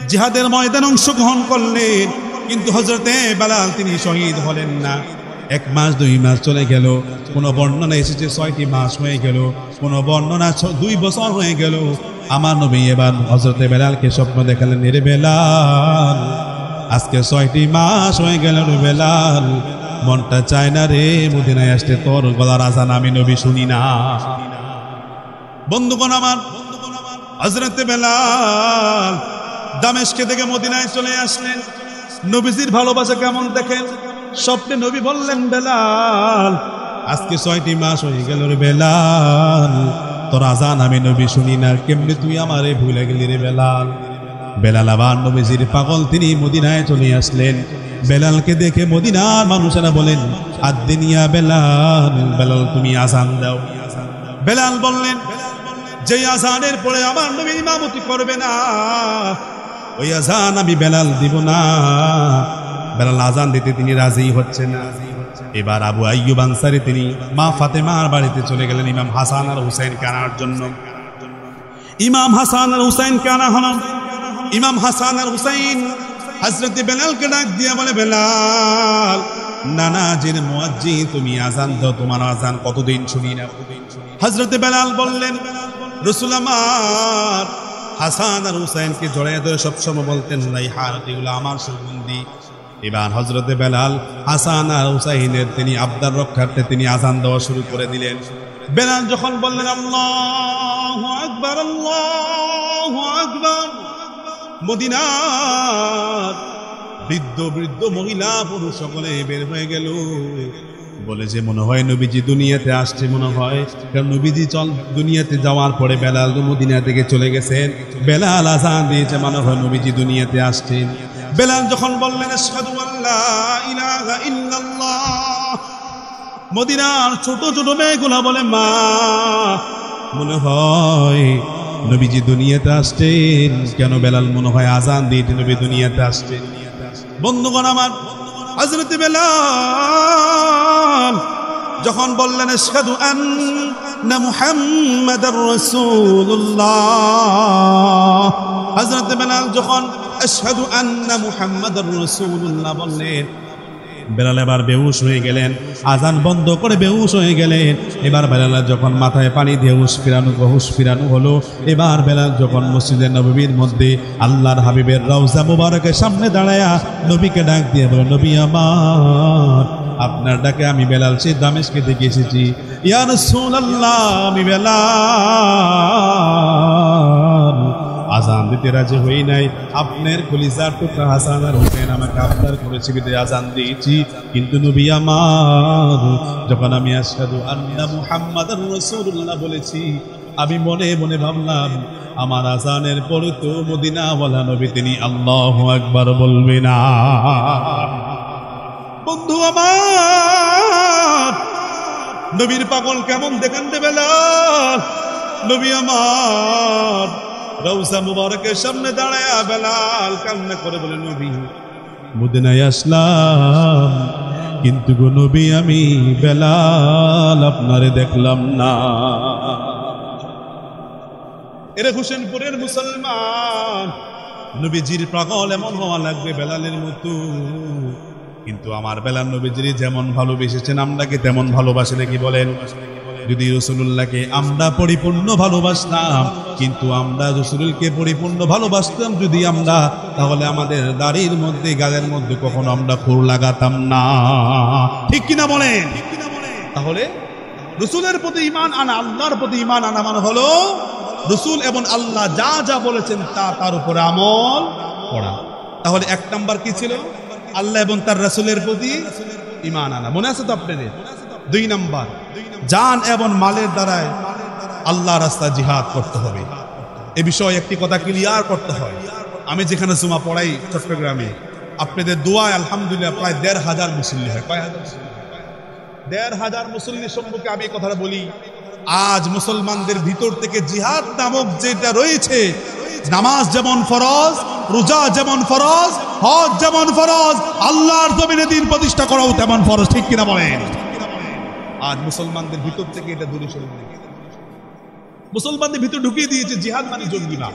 জিহাদের ময়দানে অংশগ্রহণ করলেন, কিন্তু হযরতে বেলাল তিনি শহীদ হলেন না। 1 মাস 2 মাস চলে গেল, কোন বর্ণনা এসেছে 6টি মাস হয়ে গেল, কোন বর্ণনা 2 বছর হয়ে গেল। আমার নবী এবার হযরতে বেলালকে স্বপ্ন দেখালেন, রে বেলাল আজকে 6টি মাস হয়ে গেল রে বেলাল, মনটা চায় না রে মদিনায় আসতে, তোর গলার আজান আমি নবী শুনি না। বন্ধুগণ আমার, হযরতে বেলাল দামেস্কে থেকে মদিনায় চলে আসলেন। নবীজির ভালোবাসা কেমন দেখেন। স্বপ্নে নবী বললেন, বেলাল আজকে 6টি মাস হয়ে গেল রে বেলাল, তোর আজান আমি নবী শুনি না, কেমনি তুই আমারে ভুলে গেলি রে বেলাল। বেলাল আবার নবীজির পাগল, তিনি মদিনায় চলে আসলেন। বেলালকে দেখে মদিনার মানুষেরা বলেন, আদ-দুনিয়া বেলাল, বেলাল তুমি আজান দাও। বেলাল বললেন, যে আজানের পরে আমার নবী ইমামতি করবে না, ওই আজান আমি বেলাল দিব না। বেলাল আজান দিতে তিনি রাজি হচ্ছে না। এবার আবু আইয়ুব আনসারী তিনি মা ফাতেমার বাড়িতে চলে গেলেন ইমাম হাসান আর হুসাইনকে আনার জন্য। ইমাম হাসান আর হুসাইনকে আনা হলো। ইমাম হাসান আর হুসাইন হযরতে বেলালকে ডাক দিয়ে বলে, বেলাল নানাজির মুয়াজ্জিন তুমি আজান দাও, তোমার আজান কতদিন শুনি না। হযরতে বেলাল বললেন, রাসূল আমার হাসান আর হুসাইনকে জড়াইয়া ধরে সবসময় বলতেন, রাইহান এগুলো আমার সুগন্ধি। এবার হযরতে বেলাল হাসান আর হুসাইনের তিনি আবদার রক্ষার্থে তিনি আজান দেওয়া শুরু করে দিলেন। বেলাল যখন বললেন আল্লাহু আকবার, আল্লাহু আকবার, মদিনার বৃদ্ধ মহিলা পুরুষ সকলে বের হয়ে গেল। বলে যে মনে হয় নবীজি দুনিয়াতে আসছে, মনে হয়, কারণ নবীজি দুনিয়াতে যাওয়ার পরে বেলাল মদিনা থেকে চলে গেছেন। বেলাল আজান দিয়েছে, মনে হয় নবীজি দুনিয়াতে আসছেন। বেলাল যখন বললেন আশহাদু আল্লা ইলাহা ইল্লাল্লাহ মদিনার ছোট ছোট মেয়েগুলা বলে, মা মনে হয় নবীজি দুনিয়াতে আসছেন। কেন বেলাল? মনে হয় আজান দিয়ে নবী দুনিয়াতে আসছেন। বন্ধুগণ আমার, হযরত বেলাল যখন বললেন আশহাদু আন্না মুহাম্মাদার রাসূলুল্লাহ, হযরত বেলাল যখন আশহাদু আন্না মুহাম্মাদার রাসূলুল্লাহ বললেন, বেলাল এবার বেহুশ হয়ে গেলেন। আজান বন্ধ করে বেহুশ হয়ে গেলেন। এবার বেলাল যখন মাথায় পানি দিয়ে হুশ ফিরানো হলো, এবার বেলাল যখন মসজিদে নববীর মধ্যে আল্লাহর হাবিবের রওজা মুবারকের সামনে দাঁড়ায়া নবীকে ডাক দিয়ে বলে, নবী আমার, আপনার ডাকে আমি বেলাল সেই দামেশকে থেকে এসেছি। ইয়া রাসূলুল্লাহ, আমি বেলাল আজান দিতে রাজি হই নাই। আপনার কলিজার টুকরা হাসান আর হোসেন আমাকে আবদার করেছে বিদে আজান দিয়েছি। কিন্তু নবী আমার, যখন আমি আশহাদু আন্না মুহাম্মাদার রাসূলুল্লাহ বলেছি, আমি মনে মনে ভাবলাম আমার আজানের পরে তো মদিনাওয়ালা নবী তিনি আল্লাহু আকবার বলবে না। বন্ধু আমার, নবীর পাগল কেমন দেখেন বেলাল। নবী আমার রওজা মুবারকের সামনে দাঁড়ায়া বেলাল কান্না করে বলে, নবী মদিনায় আসলাম, কিন্তু গো নবী আমি বেলাল আপনারে দেখলাম না। এরে হোসেনপুরের মুসলমান, নবীজির পাগল এমন হওয়া লাগবে বেলালের মতো। কিন্তু আমার বেলাল নবীজির যেমন ভালোবেসেছেন আমরাকে তেমন ভালোবাসে নাকি বলেন? যদি রাসূলুল্লাহকে আমরা পরিপূর্ণ ভালোবাসতাম, কিন্তু আমরা রাসূলকে পরিপূর্ণ ভালোবাসতাম যদি আমরা, তাহলে আমাদের দাড়ির মধ্যে গালের মধ্যে কখনো আমরা খুর লাগাতাম না। ঠিক কিনা বলেন? তাহলে রাসূলের প্রতি ঈমান আনা, আল্লাহর প্রতি ঈমান আনা মানে হলো রাসূল এবং আল্লাহ যা যা বলেছেন তার উপরে আমল করা। তাহলে এক নাম্বার কি ছিল? আল্লাহ এবং তার রাসূলের প্রতি ঈমান আনা। মনে আছে তো আপনাদের? দুই নাম্বার, জান এবং মালের দ্বারায় আল্লাহ রাস্তায় জিহাদ করতে হবে। এ বিষয়ে একটি কথা ক্লিয়ার করতে হয়। আমি যেখানে জুমা পড়াই চট্টগ্রামে, আপনাদের দোয়ায় আলহামদুলিল্লাহ প্রায় ১৫০০ মুসল্লি হয়। কয় হাজার? ১৫০০ মুসল্লি সম্পর্কে আমি এই কথাটা বলি। আজ মুসলমানদের ভিতর থেকে জিহাদ নামক যেটা রয়েছে, নামাজ যেমন ফরজ, রোজা যেমন ফরজ, হজ যেমন ফরজ, আল্লাহর জমিনে দ্বীন প্রতিষ্ঠা করাও তেমন ফরজ। ঠিক কিনা বলেন? আজ মুসলমানদের ভিতর থেকে এটা দূরে সরে গেছে। মুসলমানদের ভিতর ঢুকিয়ে দিয়েছে জিহাদ মানে জঙ্গিবাদ।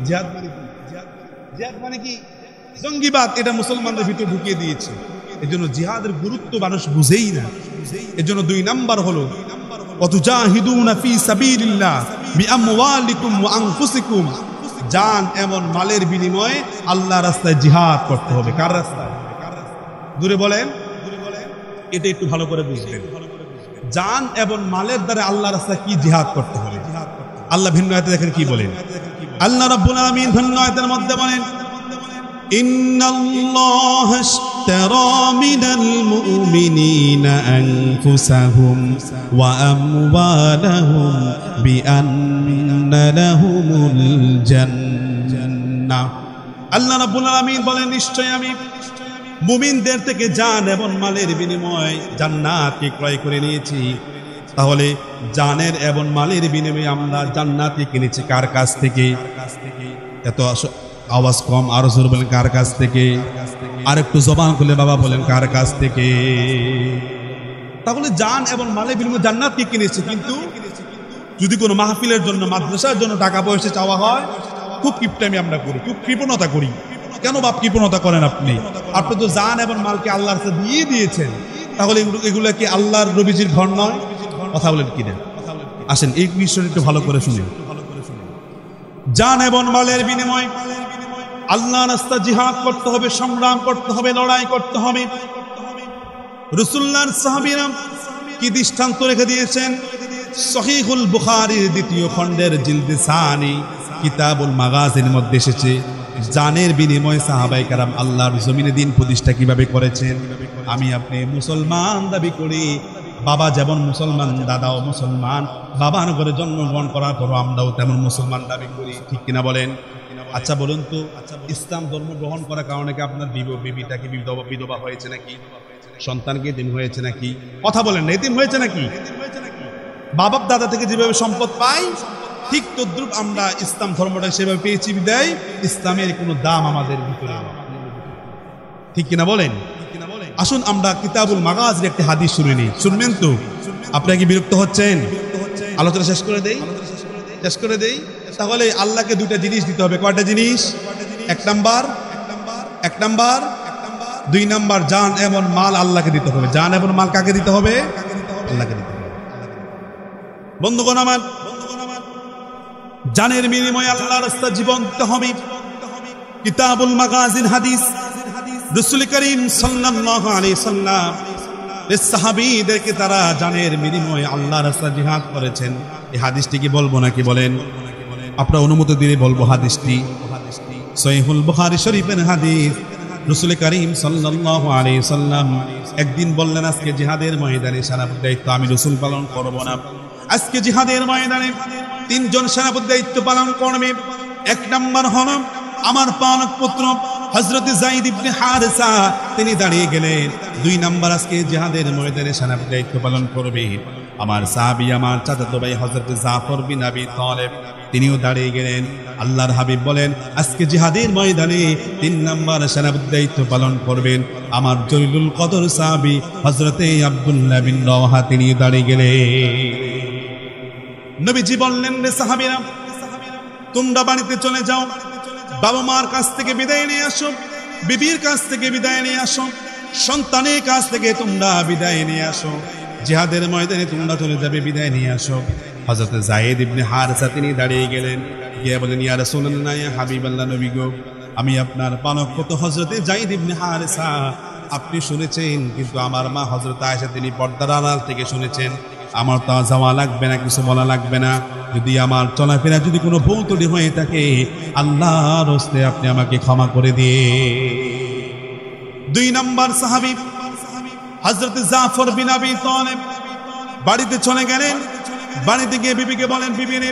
জিহাদ মানে কি? জঙ্গিবাদ। এটা মুসলমানদের ভিতর ঢুকিয়ে দিয়েছে। এজন্য জিহাদের গুরুত্ব মানুষ বুঝেই না। এজন্য দুই নাম্বার হলো ওয়াতুজাহিদুনা ফি সাবিলিল্লাহ বিআমওয়ালিকুম ওয়া আনফুসিকুম, জান এবং মালের বিনিময়ে আল্লাহর রাস্তায় জিহাদ করতে হবে। কার রাস্তায়? দূরে বলেন, এটা একটু ভালো করে বুঝবেন। জান এবং মালের দ্বারা আল্লাহর রাস্তায় কি জিহাদ করতে হবে? আল্লাহ ভিন্ন আয়াতে দেখেন কি বলেন। আল্লাহ রাব্বুল আলামিন ভিন্ন আয়াতের মধ্যে বলেন, ইন্নাল্লাহা ইশতারা মিনাল মুমিনিনা আনফুসাহুম ওয়া আমওয়ালাহুম বিআন্না লাহুমুল জান্নাহ। আল্লাহ রাব্বুল আলামিন বলেন, নিশ্চয় আমি মুমিনদের থেকে জান এবং মালের বিনিময়ে জান্নাতকে ক্রয় করে নিয়েছি। তাহলে জানের এবং মালের বিনিময়ে আমরা জান্নাতকে কিনেছি কার কাছ থেকে? এত আওয়াজ কম, আরো জোরে বলেন, কার কাছ থেকে? আর একটু জবান খুলে বাবা বলেন, কার কাছ থেকে? তাহলে জান এবং মালের বিনিময়ে জান্নাতকে কিনেছি। কিন্তু যদি কোনো মাহফিলের জন্য, মাদ্রাসার জন্য টাকা পয়সা চাওয়া হয়, খুব কিপটামি আমরা করি, খুব কৃপণতা করি। কেন বাপ কৃপণতা করেন আপনি? আপনি তো জান এবং মালকে আল্লাহর কাছে দিয়ে দিয়েছেন, তাহলে এগুলো কি আল্লাহর নবীজির ঘর নয়? কথা বলেন কিনা? আসেন এই বিষয়টা একটু ভালো করে শুনুন। জান এবং মালের বিনিময়ে আল্লাহর রাস্তায় জিহাদ করতে হবে, সংগ্রাম করতে হবে, লড়াই করতে হবে। রাসূলুল্লাহর সাহাবীরা কি দৃষ্টান্ত রেখে দিয়েছেন? সহিহুল বুখারীর ২য় খণ্ডের জিলদে সানি কিতাবুল মাগাজির মধ্যে এসেছে, জানের বিনিময়ে সাহাবায়ে কেরাম আল্লাহর জমিনে দ্বীন প্রতিষ্ঠা কিভাবে করেছেন। আমি আপনি মুসলমান দাবি করি, বাবা যেমন মুসলমান, দাদাও মুসলমান, বাবার ঘরে জন্মগ্রহণ করার পরও আমরাও তেমন মুসলমান দাবি করি। ঠিক কিনা বলেন? আচ্ছা বলুন তো, ইসলাম ধর্ম গ্রহণ করার কারণে কি আপনার বিবিটা কি বিধবা হয়েছে নাকি? সন্তান কি এতিম হয়েছে নাকি? কথা বলেন না, এতিম হয়েছে নাকি? বাবা দাদা থেকে যেভাবে সম্পদ পাই ঠিক তদ্রুপ আমরা ইসলাম ধর্মটা সেভাবে পেয়েছি বিদায় ইসলামের কোনো দাম আমাদের ভিতরে নেই। ঠিক কিনা বলেন? আসুন আমরা কিতাবুল মাগাজির একটি হাদিস শুনে নিই। শুনবেন তো? আপনারা কি বিরক্ত হচ্ছেন? আলোচনা শেষ করে দেই। তাহলে আল্লাহকে দুইটা জিনিস দিতে হবে। কয়টা জিনিস? এক নাম্বার 2 নাম্বার জান এবং মাল আল্লাহকে দিতে হবে। জান এবং মাল কাকে দিতে হবে? আল্লাহকে দিতে হবে। বন্ধুগণ আমার, জানের বিনিময়ে আল্লাহর রাস্তায় জীবন দিতে হবে। কিতাবুল মাগাজির হাদিস, রাসূল করিম সাল্লাল্লাহু আলাইহি সাল্লাম সাহাবীদেরকে তারা জানের বিনিময়ে আল্লাহর রাস্তায় জিহাদ করেছেন। এই হাদিসটি কি বলবো নাকি বলেন? আপনারা অনুমতি দিলে বলবো। হাদিসটি সহিহুল বুখারী শরীফের হাদিস। রাসূল করিম সাল্লাল্লাহু আলাইহি সাল্লাম একদিন বললেন, আজকে জিহাদের ময়দানে সেনাপতির দায়িত্ব আমি রাসূল পালন করব না। আজকে জিহাদের ময়দানে 3 জন সেনাপতির দায়িত্ব পালন করবে। 1 নাম্বার হলো আমার পালক পুত্র হযরত যায়েদ ইবনে হারেসা, তিনি দাঁড়িয়ে গেলেন। 2 নাম্বার আজকে জিহাদের ময়দানে সেনাপতির দায়িত্ব পালন করবে আমার সাহাবী, আমার চাচাতো ভাই হযরত জাফর বিন আবি তালেব, তিনিও দাঁড়িয়ে গেলেন। আল্লাহর হাবিব বলেন, আজকে জিহাদের ময়দানে 3 নাম্বার সেনাপতির দায়িত্ব পালন করবেন আমার জলিলুল কদর সাহাবী হযরত আব্দুল্লাহ বিন রওয়াহা, তিনি দাঁড়িয়ে গেলেন। নবীজি বললেন, রে সাহাবীরা, তোমরা বাড়িতে চলে যাও, বাবা মার কাছ থেকে বিদায় নিয়ে আসো, বিবির কাছ থেকে বিদায় নিয়ে আসো, সন্তানের কাছ থেকে তোমরা বিদায় নিয়ে আসো। জিহাদের ময়দানে তোমরা চলে যাবে, বিদায় নিয়ে আসো। হযরত যায়েদ ইবনে হারেসা তিনি দাঁড়িয়ে গেলেন, গিয়ে বলেন, ইয়া রাসূলুল্লাহ, ইয়া হাবিবাল্লাহ, নবী গো, আমি আপনার পালক পুত্র হযরত যায়েদ ইবনে হারেসা, আপনি শুনেছেন, কিন্তু আমার মা হযরত আয়েশা তিনি পর্দার আড়াল থেকে শুনেছেন। আমার তো যাওয়া লাগবে না, কিছু বলা লাগবে না। যদি আমার চলাফেরা যদি কোনো ভুল ত্রুটি হয়ে থাকে, আল্লাহর হস্তে আপনি আমাকে ক্ষমা করে দিয়ে। 2 নাম্বার সাহাবী হযরত জাফর বিন আবি তালেব বাড়িতে চলে গেলেন। বাড়িতে গিয়ে বিবিকে বলেন, বিবি রে,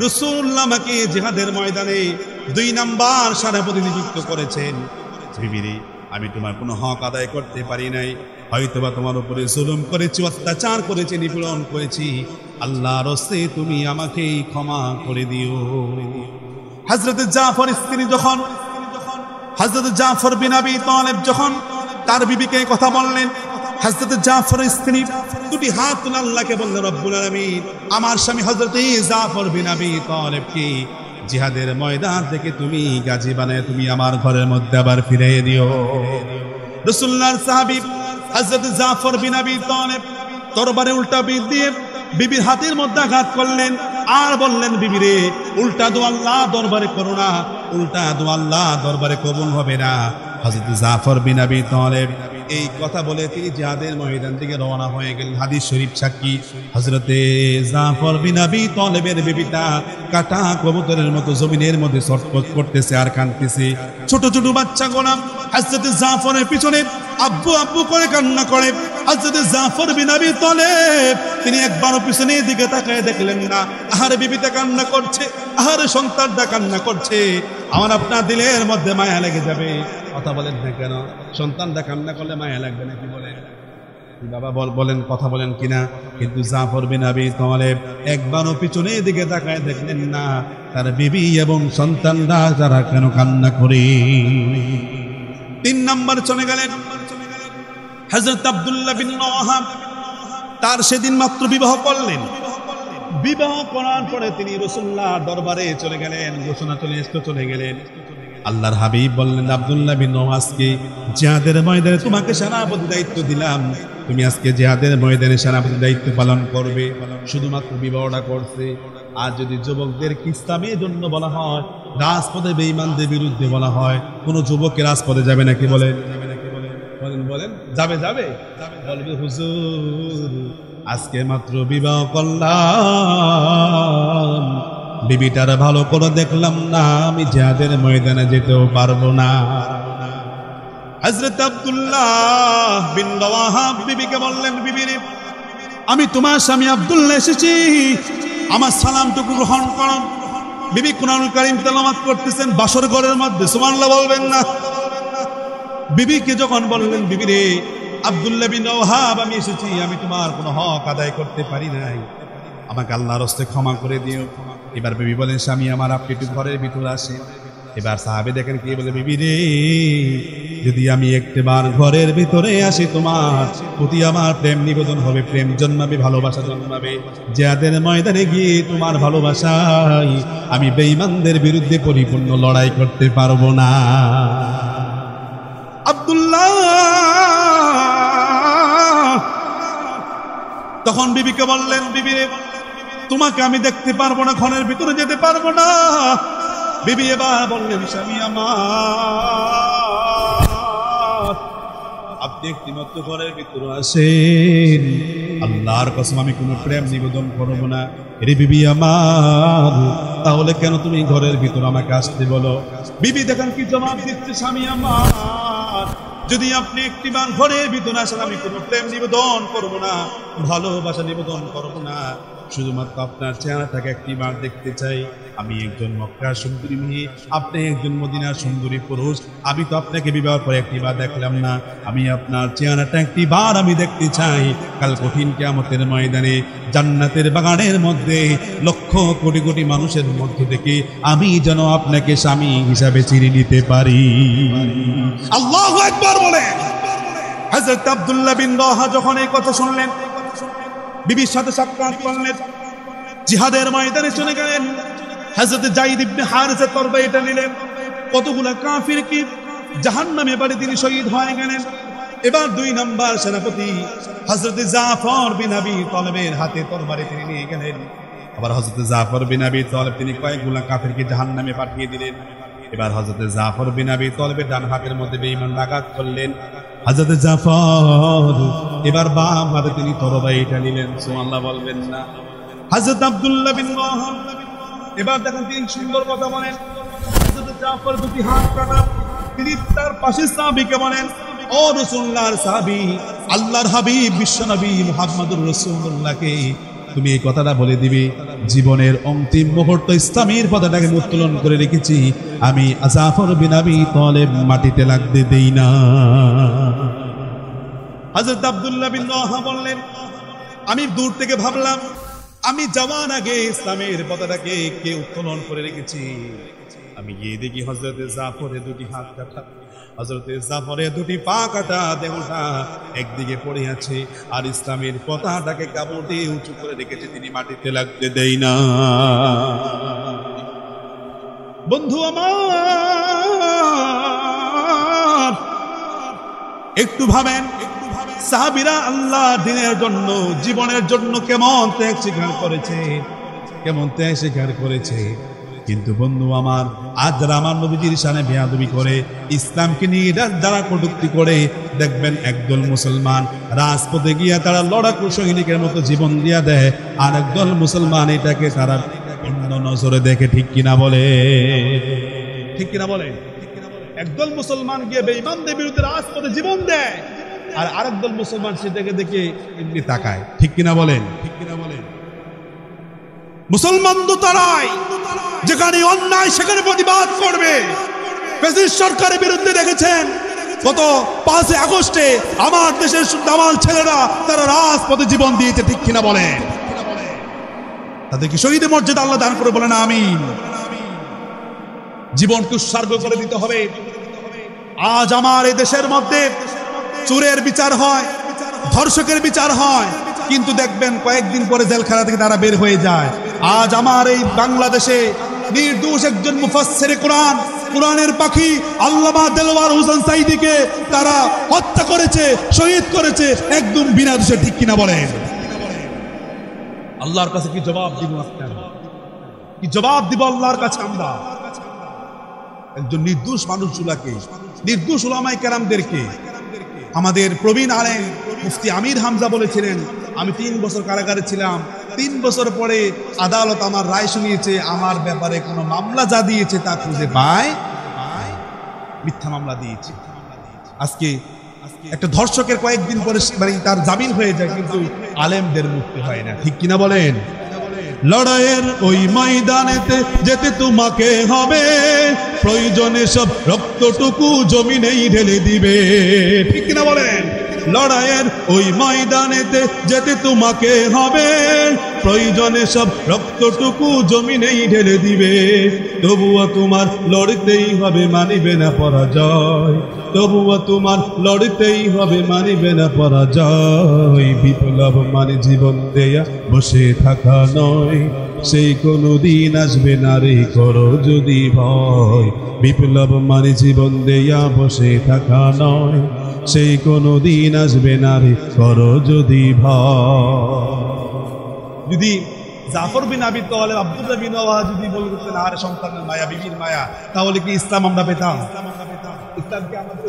রাসূলুল্লাহ আমাকে জিহাদের ময়দানে 2 নাম্বার সেনাপতি নিযুক্ত করেছেন। বিবি রে, আমি তোমার কোনো হক আদায় করতে পারি নাই, হয়তোবা তোমার উপরে জুলুম করেছি, অত্যাচার করেছি, নিপীড়ন করেছি, আল্লাহর হস্তে তুমি আমাকে ক্ষমা করে দিও। হযরত জাফর স্ত্রী যখন হযরত জাফর বিন আবি তালেব যখন তার বিবিকে কথা বললেন, হযরত জাফরের স্ত্রী 2টি হাত তুলে আল্লাহকে বললেন, রব্বুল আলামিন, আমার স্বামী হযরত জাফর বিন আবি তালেবকে জিহাদের ময়দান থেকে তুমি গাজী বানায় তুমি আমার ঘরের মধ্যে আবার ফিরিয়ে দিও। রাসূলুল্লাহর সাহাবী হযরত জাফর বিন আবি তালেব তরবারে উল্টা পিঠ দিয়ে বিবির হাতের মধ্যে আঘাত করলেন আর বললেন, বিবি রে, উল্টা দোয়া আল্লাহ দরবারে করো না, উল্টা দোয়া আল্লাহ দরবারে কবুল হবে না। হযরত জাফর বিন আবি তালেব এই কথা বলে তিনি জিহাদের ময়দান থেকে রওনা হয়ে গেলেন। হাদিস শরীফ সাক্ষী, হযরতে জাফর বিন আবি তালেবের বিবিটা কাটা কবুতরের মতো জমিনের মধ্যে ছটফট করতেছে আর কাঁদতেছে। ছোট ছোট বাচ্চা গোলাম হযরত জাফরের পিছনে আব্বু আব্বু করে কান্না করে। হযরত জাফর বিন আবি তালেব তিনি একবারও পিছনের দিকে তাকায় দেখলেন না। আহারে বিবিটা কান্না করছে, আহারে সন্তানটা কান্না করছে, আমার আপনার দিলের মধ্যে মায়া লেগে যাবে। কথা বলেন না কেন? সন্তানটা কান্না করলে মায়া লাগবে না? কি বলেন বাবা? বলেন, কথা বলেন কিনা? কিন্তু জাফর বিন আবি তালেব একবারও পিছনের দিকে তাকায় দেখলেন না তার বিবি এবং সন্তানরা যারা কেন কান্না করে। 3 নাম্বার চলে গেলেন হযরত আব্দুল্লাহ বিন রওয়াহা, তার সেদিন মাত্র বিবাহ করলেন। বিবাহ করার পরে তিনি রাসূলুল্লাহর দরবারে চলে গেলেন, ঘোষণা চলে গেলেন। আল্লাহর হাবিব বললেন, আব্দুল্লাহ বিন রওয়াহাকে জিহাদের ময়দানে তোমাকে সেনাপতি দায়িত্ব দিলাম, তুমি আজকে জিহাদের ময়দানে সেনাপতি দায়িত্ব পালন করবে। শুধুমাত্র বিবাহটা করছে। আর যদি যুবকদের ইসলামের জন্য বলা হয়, রাজপথে বেঈমানদের বিরুদ্ধে বলা হয়, কোন যুবককে রাজপথে যাবে নাকি? বলেন বলেন, যাবে? বলবে, হুজুর আজকে মাত্র বিবাহ করলাম, বিবিটার ভালো করে দেখলাম না, আমি জিহাদের ময়দানে যেতেও পারবো না। হযরত আব্দুল্লাহ বিন রওয়াহা বিবিকে বললেন, বিবি রে, আমি তোমার স্বামী আব্দুল্লাহ এসেছি, আমার সালামটুকু গ্রহণ করো। বিবি কুরআনুল কারীম তেলাওয়াত করতেছেন বাসর ঘরের মধ্যে, সুবহানাল্লাহ বলবেন না? বিবিকে যখন বললেন, বিবি রে, আব্দুল্লাহ বিন ওহাব, আমি এসেছি, আমি তোমার কোনো হক আদায় করতে পারি নাই, আমাকে আল্লাহর হস্তে ক্ষমা করে দিও। এবার বিবি বলেন, স্বামী আমার, আপনি একটু ঘরের ভিতরে আসেন। এবার সাহাবে দেখেন কি বলে, বিবি রে, যদি আমি একটিবার ঘরের ভিতরে আসি, তোমার প্রতি আমার প্রেম নিবেদন হবে, প্রেম জন্মাবে, ভালোবাসা জন্মাবে। জিহাদের ময়দানে গিয়ে তোমার ভালোবাসায় আমি বেঈমানদের বিরুদ্ধে পরিপূর্ণ লড়াই করতে পারবো না। আব্দুল্লাহ তখন বিবিকে বললেন, বিবি রে, তোমাকে আমি দেখতে পারবো না, ঘরের ভিতরে যেতে পারবো না। বিবি এবার বললেন, স্বামী আমার, আপনি একটি মাত্র ঘরের ভিতরে আসেন, আল্লাহর কসম আমি কোনো প্রেম নিবেদন করবো না। রে বিবি আমার, তাহলে কেন তুমি ঘরের ভিতরে আমাকে আসতে বলো? বিবি দেখেন কি জবাব দিচ্ছে, স্বামী আমার, যদি আপনি একটিবার ঘরের ভিতরে আসেন, আমি কোনো প্রেম নিবেদন করবো না, ভালোবাসা নিবেদন করবো না, শুধুমাত্র আপনার চেহারাটাকে একটিবার দেখতে চাই। আমি একজন মক্কার সুন্দরী মেয়ে, আপনি একজন মদিনার সুন্দরী পুরুষ, আমি তো আপনাকে বিবাহ করে একটিবার দেখলাম না, আমি আপনার চেহারাটা একটিবার আমি দেখতে চাই। কাল কঠিন কিয়ামতের ময়দানে জান্নাতের বাগানের মধ্যে লক্ষ কোটি কোটি মানুষের মধ্যে থেকে আমি যেন আপনাকে স্বামী হিসাবে চিনে নিতে পারি। আল্লাহু আকবার বলে। হযরত আব্দুল্লাহ বিন রাওহা যখন এই কথা শুনলেন, বিবির সাথে সাক্ষাৎ করলেন, জিহাদের ময়দানে চলে গেলেন। হযরত যায়েদ ইবনে হারিসা তরবারিটা নিলেন, কতগুলা কাফিরকে জাহান্নামে বাড়ি তিনি শহীদ হয়ে গেলেন। এবার 2 নম্বর সেনাপতি হযরত জাফর বিন আবি তালেবের হাতে তরবারি তিনি নিয়ে গেলেন। আবার হযরত জাফর বিন আবি তালেব তিনি কয়েকগুলা কাফিরকে জাহান্নামে পাঠিয়ে দিলেন। এবার হযরত জাফর বিন আবি তালেবের ডান হাতের মধ্যে বেঈমান আঘাত করলেন। হযরত জাফর এবার বাম হাতে তিনি তরবারিটা নিলেন। সুবহানাল্লাহ বলবেন না? হযরত আব্দুল্লাহ বিন রাওহা এবার দেখেন তিনি সুন্দর কথা বলেন। হযরত জাফর দুটি হাত কাটা, তিনি তার পাশে সাহাবীকে বলেন, ও রাসূলুল্লাহর সাহাবী, আল্লাহর হাবিব বিশ্বনবী মুহাম্মদুর রাসূলুল্লাহকে তুমি এই কথাটা বলে দিবি, জীবনের অন্তিম মুহূর্ত ইসলামের পতাকাকে উত্তোলন করে রেখেছি, আমি জাফর বিন আবি তালেব মাটিতে লাগতে দেই না। হযরত আব্দুল্লাহ বিন রাওহা বললেন, আমি দূর থেকে ভাবলাম আমি যাওয়ার আগে ইসলামের পতাকাকে কে উত্তোলন করে রেখেছি। আমি গিয়ে দেখি হযরত জাফরের দুটি হাত কাটা, হযরত জাফরের দুটি পা কাটা, দেহটা একদিকে পড়ে আছে, আর ইসলামের পতাকাটাকে কাপড় দিয়ে উঁচু করে রেখেছে, তিনি মাটিতে লাগতে দেয় না। বন্ধু আমার, একটু ভাবেন, সাহাবীরা আল্লাহ দ্বীনের জন্য, জীবনের জন্য কেমন ত্যাগ স্বীকার করেছে, কেমন ত্যাগ স্বীকার করেছে। কিন্তু বন্ধু আমার, আজ যারা আমার নবীজির শানে বেয়াদবি করে, ইসলামকে নিয়ে যারা কটূক্তি করে, দেখবেন একদল মুসলমান রাজপথে গিয়া তারা লড়াকু সৈনিকের মতো জীবন দিয়া দেয়, আর একদল মুসলমান এটাকে তারা অন্য নজরে দেখে। ঠিক কিনা বলে? ঠিক কিনা বলে? একদল মুসলমান গিয়ে বেঈমানদের বিরুদ্ধে রাজপথে জীবন দেয়, আর আরেকদল মুসলমান সেটাকে দেখে এমনি তাকায়। ঠিক কিনা বলেন? ঠিক কিনা বলেন? মুসলমান তো তারাই যেখানে অন্যায় সেখানে প্রতিবাদ করবে। ফ্যাসিস্ট সরকারের বিরুদ্ধে দেখেছেন গত 5 আগস্টে আমার দেশের দামাল ছেলেরা তারা রাজপথে জীবন দিয়েছে। ঠিক কিনা বলেন? তাদেরকে শহীদের মর্যাদা আল্লাহ দান করে বলেন আমিন। জীবনকে উৎসর্গ করে দিতে হবে। আজ আমার এই দেশের মধ্যে চোরের বিচার হয়, ধর্ষকের বিচার হয়, কিন্তু দেখবেন কয়েকদিন পরে জেলখানা থেকে তারা বের হয়ে যায়। আজ আমার এই বাংলাদেশে নির্দোষ একজন মুফাসসিরে কোরআন, কোরআনের পাখি আল্লামা দেলওয়ার হোসেন সাঈদীকে তারা হত্যা করেছে, শহীদ করেছে একদম বিনা দোষে। ঠিক কিনা বলেন? আল্লাহর কাছে কি জবাব দিব? কি জবাব দিব আল্লাহর কাছে? আমরা একজন নির্দোষ মানুষগুলাকে, নির্দোষ উলামায়ে কেরামদেরকে, আমাদের প্রবীণ আলেম মুফতি আমির হামজা বলেছিলেন, আমি 3 বছর কারাগারে ছিলাম, 3 বছর পরে আদালত আমার রায় শুনিয়েছে, আমার ব্যাপারে কোনো মামলা যা দিয়েছে তা খুঁজে পায়, মিথ্যা মামলা দিয়েছে। আজকে একটা ধর্ষকের কয়েকদিন পরে তার জামিন হয়ে যায়, কিন্তু আলেমদের মুক্তি হয় না। ঠিক কিনা বলেন? লড়াইয়ের ওই ময়দানেতে যেতে তোমাকে হবে, প্রয়োজনে সব রক্তটুকু জমিনেই ঢেলে দিবে। ঠিক কিনা বলেন? লড়াইয়ের ওই ময়দানেতে যেতে তোমাকে হবে, প্রয়োজনে সব রক্তটুকু জমিনেই ঢেলে দিবে, তবুও তোমার লড়তেই হবে, মানিবে না পরাজয়, তবুও তোমার লড়তেই হবে, মানিবে না পরাজয়। বিপ্লব মানে জীবন দেয়া বসে থাকা নয়, সেই কোনো দিন আসবে না রে করো যদি ভয়। বিপ্লব মানে জীবন দেয়া বসে থাকা নয়, সেই কোনো দিন আসবে না রে করো যদি ভয়। যদি জাফর বিন আবি তালেব, আব্দুল্লাহ বিন ওয়াহা যদি বলতেন আর সন্তানের মায়া, বিবির মায়া, তাহলে কি ইসলাম আমরা পেতাম? ইসলামকে আমাদের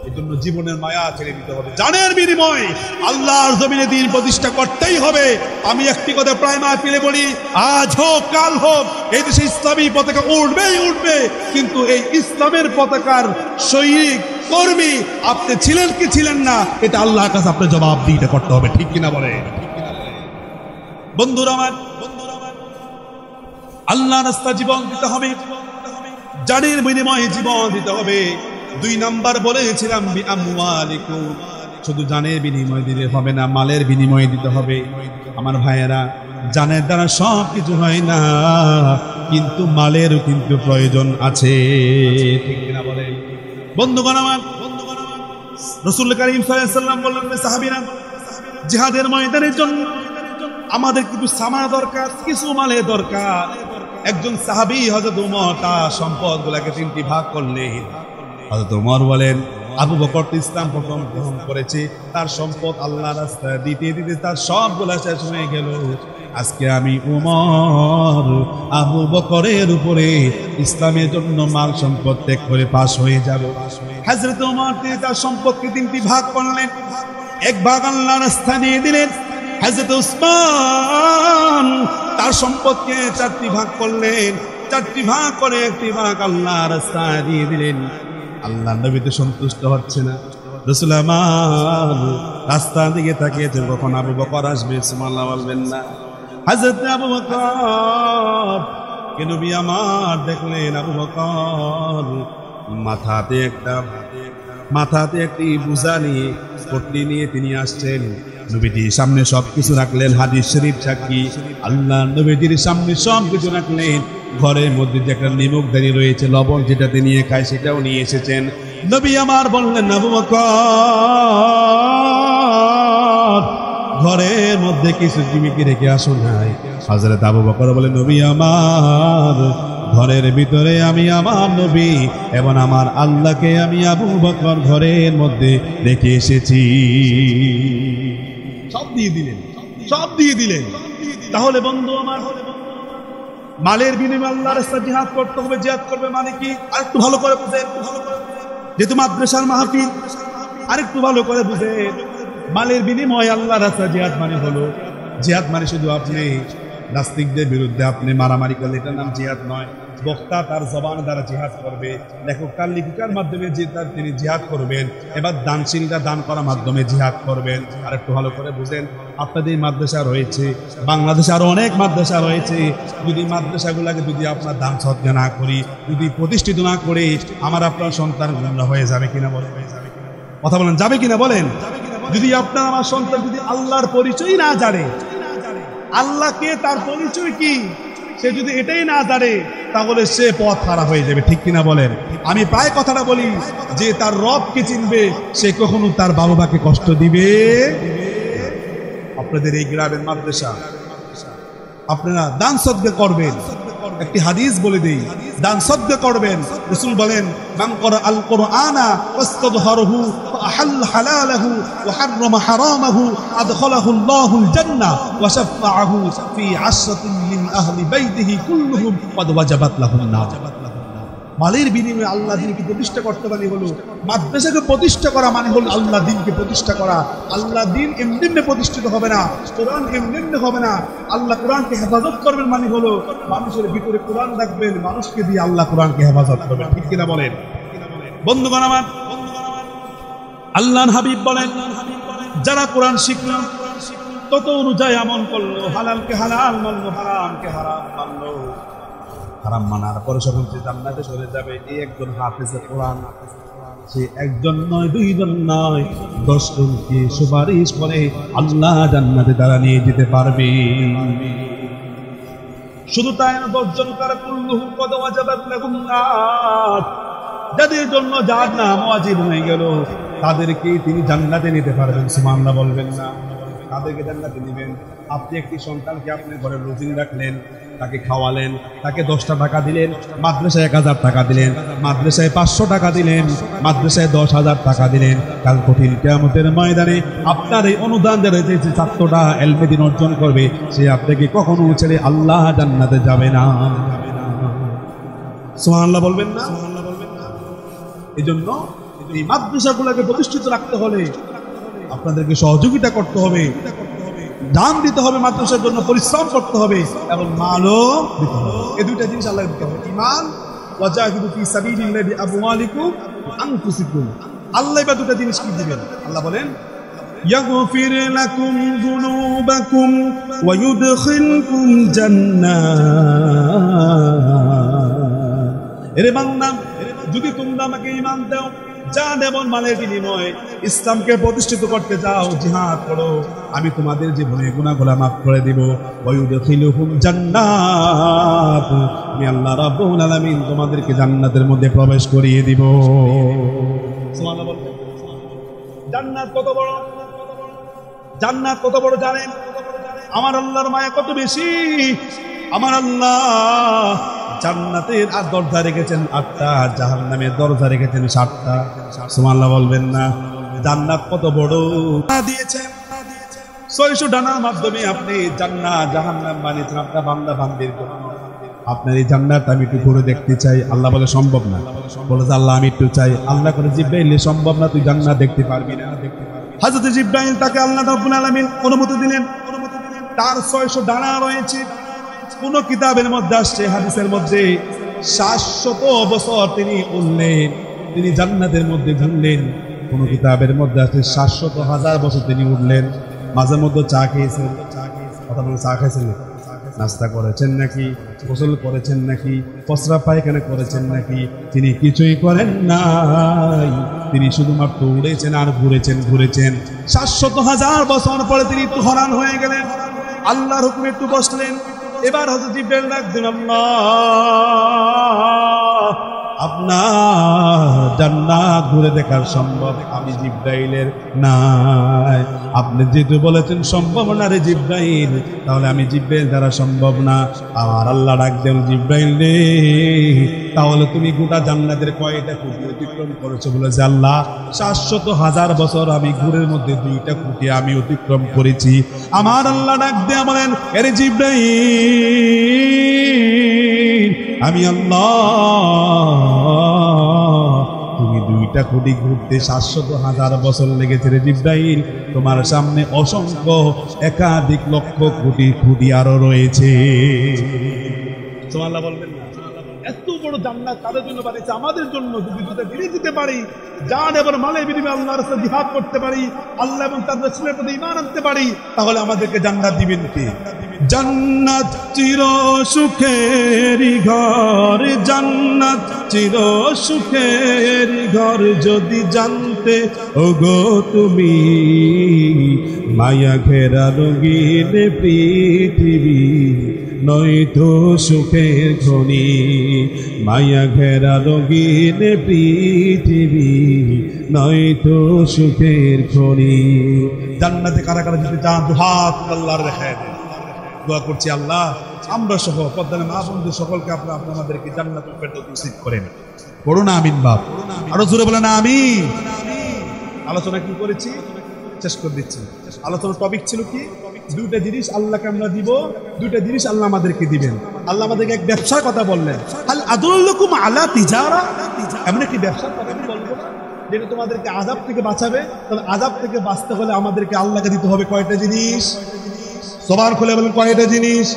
এই জন্য জীবনের মায়া ছেড়ে দিতে হবে, জানের বিনিময় আল্লাহর জমিনে দ্বীন প্রতিষ্ঠা করতেই হবে। আমি একটি কথা প্রায় মাহফিলে বলি, আজ হোক কাল হোক এই দেশে ইসলামী পতাকা উঠবেই উঠবে, কিন্তু এই ইসলামের পতাকার সৈনিক কর্মী আপনি ছিলেন কি ছিলেন না, এটা আল্লাহর কাছে আপনি জবাব দিতে করতে হবে, ঠিক কিনা বলে? বন্ধুরা আমার, আল্লাহর রাস্তায় জীবন দিতে হবে, জানের বিনিময়ে জীবন দিতে হবে। 2 নাম্বার বলেছিলাম বিআমওয়ালিকুম, শুধু জানের বিনিময় দিলে হবে না, মালের বিনিময়ে দিতে হবে। আমার ভাইয়েরা, জানের দ্বারা সব কিছু হয় না, কিন্তু মালেরও কিন্তু প্রয়োজন আছে, ঠিক কিনা বলেন? বন্ধুগণ আমার, রাসূল কারীম সাল্লাল্লাহু আলাইহি ওয়াসাল্লাম বললেন, সাহাবীরা, জিহাদের ময়দানের জন্য আমাদের কিছু সামান দরকার, কিছু মালের দরকার। একজন সাহাবী হযরত ওমর তার সম্পদগুলোকে 3টি ভাগ করলেন। হযরত ওমর বলেন, আবু বকর ইসলাম প্রথম গ্রহণ করেছে, তার সম্পদ আল্লাহর রাস্তায় দিতে দিতে তার সবগুলা শেষ হয়ে গেল। আজকে আমি ওমর আবু বকরের উপরে ইসলামের জন্য মাল সম্পদ ত্যাগ করে পাশ হয়ে যাব। হযরত ওমর তার সম্পদকে 3টি ভাগ করলেন, এক ভাগ আল্লাহর রাস্তায় দিয়ে দিলেন। হযরত উসমান তার সম্পদকে 4টি ভাগ করলেন, 4টি ভাগ করে 1টি ভাগ আল্লাহর রাস্তায় দিয়ে দিলেন। আল্লাহ নবী তো সন্তুষ্ট হচ্ছে না, রাসূল আমার রাস্তার দিকে তাকিয়েছেন, কখন আবু বকর আসবে, সুবহানাল্লাহ বলবেন না। হযরত আবু বকর কে নবী আমার দেখলেন, আবু বকর মাথাতে একটি বোঝা নিয়ে, পট্টি নিয়ে তিনি আসছেন। নবীজির সামনে সবকিছু রাখলেন, হাদিস শরীফ সাক্ষী, আল্লাহ নবীজির সামনে সবকিছু রাখলেন। ঘরের মধ্যে যে একটা নিমক দাঁড়িয়ে রয়েছে, লবণ যেটাতে নিয়ে খায়, সেটাও নিয়ে এসেছেন। নবী আমার বললেন, আবু বকর ঘরের মধ্যে কিছু জিমিকি রেখে আসো নাই। হযরত আবু বকর বলে, নবী আমার ঘরের ভিতরে আমি আমার নবী এবং আমার আল্লাহকে আমি আবু বকর ঘরের মধ্যে রেখে এসেছি। সব দিয়ে দিলেন, সব দিয়ে দিলেন। তাহলে বন্ধু আমার, মালের বিনিময়ে আল্লাহর রাস্তায় জিহাদ করতে হবে। জিহাদ করবে মানে কি? আরেকটু ভালো করে বুঝেন, যেহেতু মাদ্রাসার মাহফিল, আরেকটু ভালো করে বুঝেন। মালের বিনিময়ে আল্লাহর রাস্তায় জিহাদ মানে হলো, জিহাদ মানে শুধু আপনি নাস্তিকদের বিরুদ্ধে আপনি মারামারি করলে এটার নাম জিহাদ নয়। বক্তা তার জবান দ্বারা জিহাদ করবে, লেখক তার লেখিকার মাধ্যমে তিনি জিহাদ করবেন, এবার দানশীলরা দান করার মাধ্যমে জিহাদ করবেন। আর একটু ভালো করে বুঝেন, আপনাদের মাদ্রাসা রয়েছে, বাংলাদেশে আরো অনেক মাদ্রাসা রয়েছে। যদি মাদ্রাসাগুলোকে যদি আপনার দান সদ্গা না করি, যদি প্রতিষ্ঠিত না করে, আমার আপনার সন্তান গুমরা হয়ে যাবে কিনা বলেন? কথা বলেন, যাবে কিনা বলেন? যদি আপনার আমার সন্তান যদি আল্লাহর পরিচয় না জানে, আল্লাহকে তার পরিচয় কি, সে যদি এটাই না জানে, তাহলে সে পথ হারা হয়ে যাবে, ঠিক কিনা বলেন? আমি প্রায় কথাটা বলি যে তার রবকে চিনবে, সে কখনো তার বাবা মাকে কষ্ট দিবে। আপনাদের এই গ্রামের মাদ্রাসা, আপনারা দান সদকা করবেন। একটি হাদিস বলে দেই, দান সদকা করবেন। রাসূল বলেন, মান ক্বারা আল কুরআনা ওয়াস্তাযহারহু ফাআহাল্লা হালালাহু ওয়া হাররামা হারামাহু আদখালাহু আল্লাহুল জান্নাহ ওয়া শাফাআহু ফি 'আশরাতিন মিন আহলি বাইতিহি কুল্লুহুম ক্বাদ ওয়াজাবাত লাহুন নার। মালের বিনিময়ে আল্লাহ দ্বীনকে প্রতিষ্ঠা করতে মানে হলো, মাদ্রাসাকে প্রতিষ্ঠা করা মানে হলো আল্লাহ দ্বীনকে প্রতিষ্ঠা করা। আল্লাহ দ্বীন এমনি প্রতিষ্ঠিত হবে না, কোরআন এমনি হবে না। আল্লাহ কোরআনকে হেফাজত করবেন মানে হলো মানুষের ভিতরে কোরআন রাখবেন, মানুষকে দিয়ে আল্লাহ কোরআনকে হেফাজত করবেন, ঠিক কিনা বলেন? বন্ধুগণ আমার, আল্লাহর হাবিব বলেন, যারা কোরআন শিখল তত অনুযায়ী আমল করলো, হালালকে হালাল মানলো, হারামকে হারাম মানলো, হারাম মানার পরে সকল যে জান্নাতে চলে যাবে, এই একজন হাফেজে কোরআন। সে একজন নয়, দুইজন নয়, 10 জনকে সুপারিশ করে আল্লাহ জান্নাতে তারা নিয়ে যেতে পারবে। শুধু তাই না, 10 জন কারা কুল্লুহুম কদ ওয়াজাবাত লাহুম নার, যাদের জন্য জাহান্নাম ওয়াজিব হয়ে গেল তাদেরকে তিনি জান্নাতে নিতে পারবেন। সুবহানাল্লাহ বলবেন না? তাদেরকে জান্নাতে নেবেন। আপনি একটি সন্তানকে আপনি ঘরে রুজি রাখলেন, তাকে খাওয়ালেন, তাকে 10টা টাকা দিলেন, মাদ্রাসায় 1000 টাকা দিলেন, মাদ্রাসায় 500 টাকা দিলেন, মাদ্রাসায় 10,000 টাকা দিলেন। কাল কঠিন কিয়ামতের ময়দানে আপনার এই অনুদান যারা যে ছাত্রটা ইলমে দ্বীন অর্জন করবে, সে আপনাকে কখনো ছেড়ে আল্লাহ জান্নাতে যাবে না। সুবহানাল্লাহ বলবেন না? এই জন্য এই মাদ্রাসাগুলোকে প্রতিষ্ঠিত রাখতে হলে আপনাদেরকে সহযোগিতা করতে হবে, দান দিতে হবে, মাদ্রাসার জন্য পরিশ্রম করতে হবে এবং মালও দিতে হবে। এই দুইটা জিনিস আল্লাহ দিতে হবে, ঈমান ওয়াজাহিদু ফি সাবিলিল্লাহি বিআমওয়ালিকুম ওয়া আনফুসিকুম। আল্লাহ বা দুটো জিনিস কি দিবেন? আল্লাহ বলেন ইয়াগফির লাকুম যুনুবাকুম ওয়া ইউদখিলকুম জান্নাত। এরে বান্দা, যদি তোমরা আমাকে ঈমান দাও, জান এবং মালের বিনিময়ে ইসলামকে প্রতিষ্ঠিত করতে যাও, জিহাদ করো, আমি তোমাদের জীবনের গুনাহগুলো মাফ করে দিব। ওয়া ইউদখিলুকুম জান্নাত, আমি আল্লাহ রাব্বুল আলামিন তোমাদেরকে জান্নাতের মধ্যে প্রবেশ করিয়ে দিব। সুবহানাল্লাহ বলবেন? জান্নাত কত বড়, জান্নাত কত বড় জানেন? আমার আল্লাহর মায়া কত বেশি। আমার আল্লাহ জান্নাতের আর দরজা রেখেছেন 8টা, জাহান্নামের দরজা রেখেছেন 7টা। সুবহানাল্লাহ বলবেন না? জান্নাত কত বড় দিয়েছেন। 600 ডানার মাধ্যমে আপনি জান্নাত জাহান্নাম বানিয়েছেন আপনার বান্দা বান্দির জন্য। আপনার এই জান্নাত আমি একটু ঘুরে দেখতে চাই। আল্লাহ বলে সম্ভব না। বলে যে আল্লাহ আমি একটু চাই। আল্লাহ করে জিব্রাইল সম্ভব না, তুই জান্নাত দেখতে পারবি না। হযরত জিব্রাইল তাকে আল্লাহ রাব্বুল আলামিন অনুমতি দিলেন। তার 600 ডানা রয়েছে। কোন কিতাবের মধ্যে আসছে, হাদিসের মধ্যে 700 বছর তিনি উঠলেন, তিনি জান্নাতের মধ্যে ঘুরলেন। কোন কিতাবের মধ্যে আসছে 700,000 বছর তিনি উঠলেন। মাঝে মধ্যে চা খেয়েছেন, কথা বলে চা খেয়েছেন, নাস্তা করেছেন নাকি, গোসল করেছেন নাকি, প্রস্রাব পায়খানা করেছেন নাকি? তিনি কিছুই করেন নাই, তিনি শুধুমাত্র উড়েছেন আর ঘুরেছেন। 700,000 বছর পরে তিনি একটু হরান হয়ে গেলেন, আল্লাহর হুকুমে একটু বসলেন। এবার হযরত জিবরাইল ডাকলেন, আল্লাহ আপনার জান্নাত ঘুরে দেখার সম্ভব আমি জিবরাইলের নাই। আপনি যেহেতু বলেছেন সম্ভব না রে জিবরাইল, তাহলে আমি জিবরাইল দ্বারা সম্ভব না। আমার আল্লাহ ডাকলেন, জিবরাইল রে, তাহলে তুমি গোটা জান্নাতের কয়টা খুঁটি অতিক্রম করেছো? বলেছে আল্লাহ 700,000 বছর আমি ঘুরের মধ্যে 2টা খুঁটি আমি অতিক্রম করেছি। আমার আল্লাহ ডাক দিয়ে বলেন, আরে জিবরাইল, আমি আল্লাহ, তুমি 2টা খুঁটি ঘুরতে 700,000 বছর লেগেছে রে জিবরাইল। তোমার সামনে অসংখ্য একাধিক লক্ষ কোটি খুঁটি আরো রয়েছে। সুবহানাল্লাহ বলবেন না? এত বড় জান্নাত তাদের জন্য বানিয়েছে, আমাদের জন্য। যদি দুটো ফিরে দিতে পারি, জান এবং মালের বিনিময়ে আল্লাহর রাস্তায় জিহাদ করতে পারি, আল্লাহ এবং তার রাসূলের প্রতি ঈমান আনতে পারি, তাহলে আমাদেরকে জান্নাত দিবেন কে? জান্নাত চির সুখের ঘর, জান্নাত চির সুখের ঘর, যদি জানতে ওগো তুমি, মায়া ঘেরা রঙিন পৃথিবী নয়তো সুখের খনি, মায়া ঘেরা রঙিন পৃথিবী নয়তো সুখের খনি। জান্নাতে কারা কারা যেতে চান? হাত আল্লাহর রেখে দোয়া করছি, আল্লাহ আমরা সহ পদ্মার মা বন্ধু সকলকে আপনাদেরকে জান্নাতুল ফেরদৌস নসিব করেন। পড়ো না আমিন বাপ, আরো জোরে বলেন আমিন। আলোচনা কি করেছি? শেষ করে দিচ্ছি। আলোচনার টপিক ছিল কি? 2টা জিনিস আল্লাহকে আমরা দিব, 2টা জিনিস আল্লাহ আমাদেরকে দিবেন। আল্লাহ আমাদেরকে এক ব্যবসার কথা বললেন, হাল আদুল্লুকুম আলা তিজারা, এমন একটি ব্যবসার কথা আমি বলবো না যেটা তোমাদেরকে আযাব থেকে বাঁচাবে। তবে আযাব থেকে বাঁচতে হলে আমাদেরকে আল্লাহকে দিতে হবে কয়টা জিনিস? সবার খুলে বলেন কয়টা জিনিস?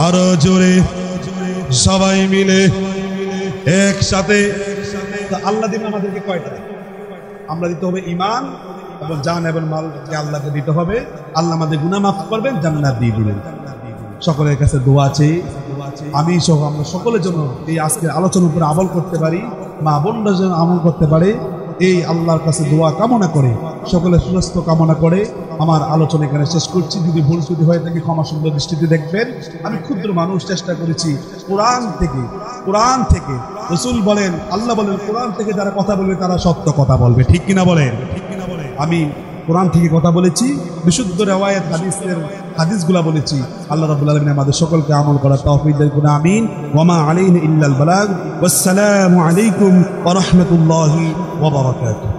আরো জোরে সবাই মিলে একসাথে। আল্লাহ দিবেন আমাদেরকে কয়টা? আমরা দিতে হবে ঈমান এবং জান এবং মালকে আল্লাহকে দিতে হবে। আল্লাহ আমাদের গুনাহ মাফ করবেন, জান্নাত দিয়ে দিবেন। সকলের কাছে দোয়া আছে, আমি সহ আমরা সকলের জন্য এই আজকের আলোচনার উপরে আমল করতে পারি, মা বোনরা যেন আমল করতে পারে। এই আল্লাহর কাছে দোয়া কামনা করে, সকলের সুস্বাস্থ্য কামনা করে আমার আলোচনা এখানে শেষ করছি। যদি ভুল ত্রুটি হয়ে থাকে ক্ষমা সুন্দর দৃষ্টিতে দেখবেন। আমি ক্ষুদ্র মানুষ, চেষ্টা করেছি কোরআন থেকে রাসূল বলেন, আল্লাহ বলেন, কোরআন থেকে যারা কথা বলবে তারা সত্য কথা বলবে, ঠিক কিনা বলেন? আমি কোরআন থেকে কথা বলেছি, বিশুদ্ধ রিওয়ায়াত হাদিসগুলা বলেছি। আল্লাহ রাব্বুল আলামিন আমাদের সকলকে আমল করার তৌফিক দান করুন, আমিন। ওয়া মা আলাইনা ইল্লাল বালাগ। ওয়াসসালামু আলাইকুম ওয়া রাহমাতুল্লাহি ওয়া বারাকাতুহু।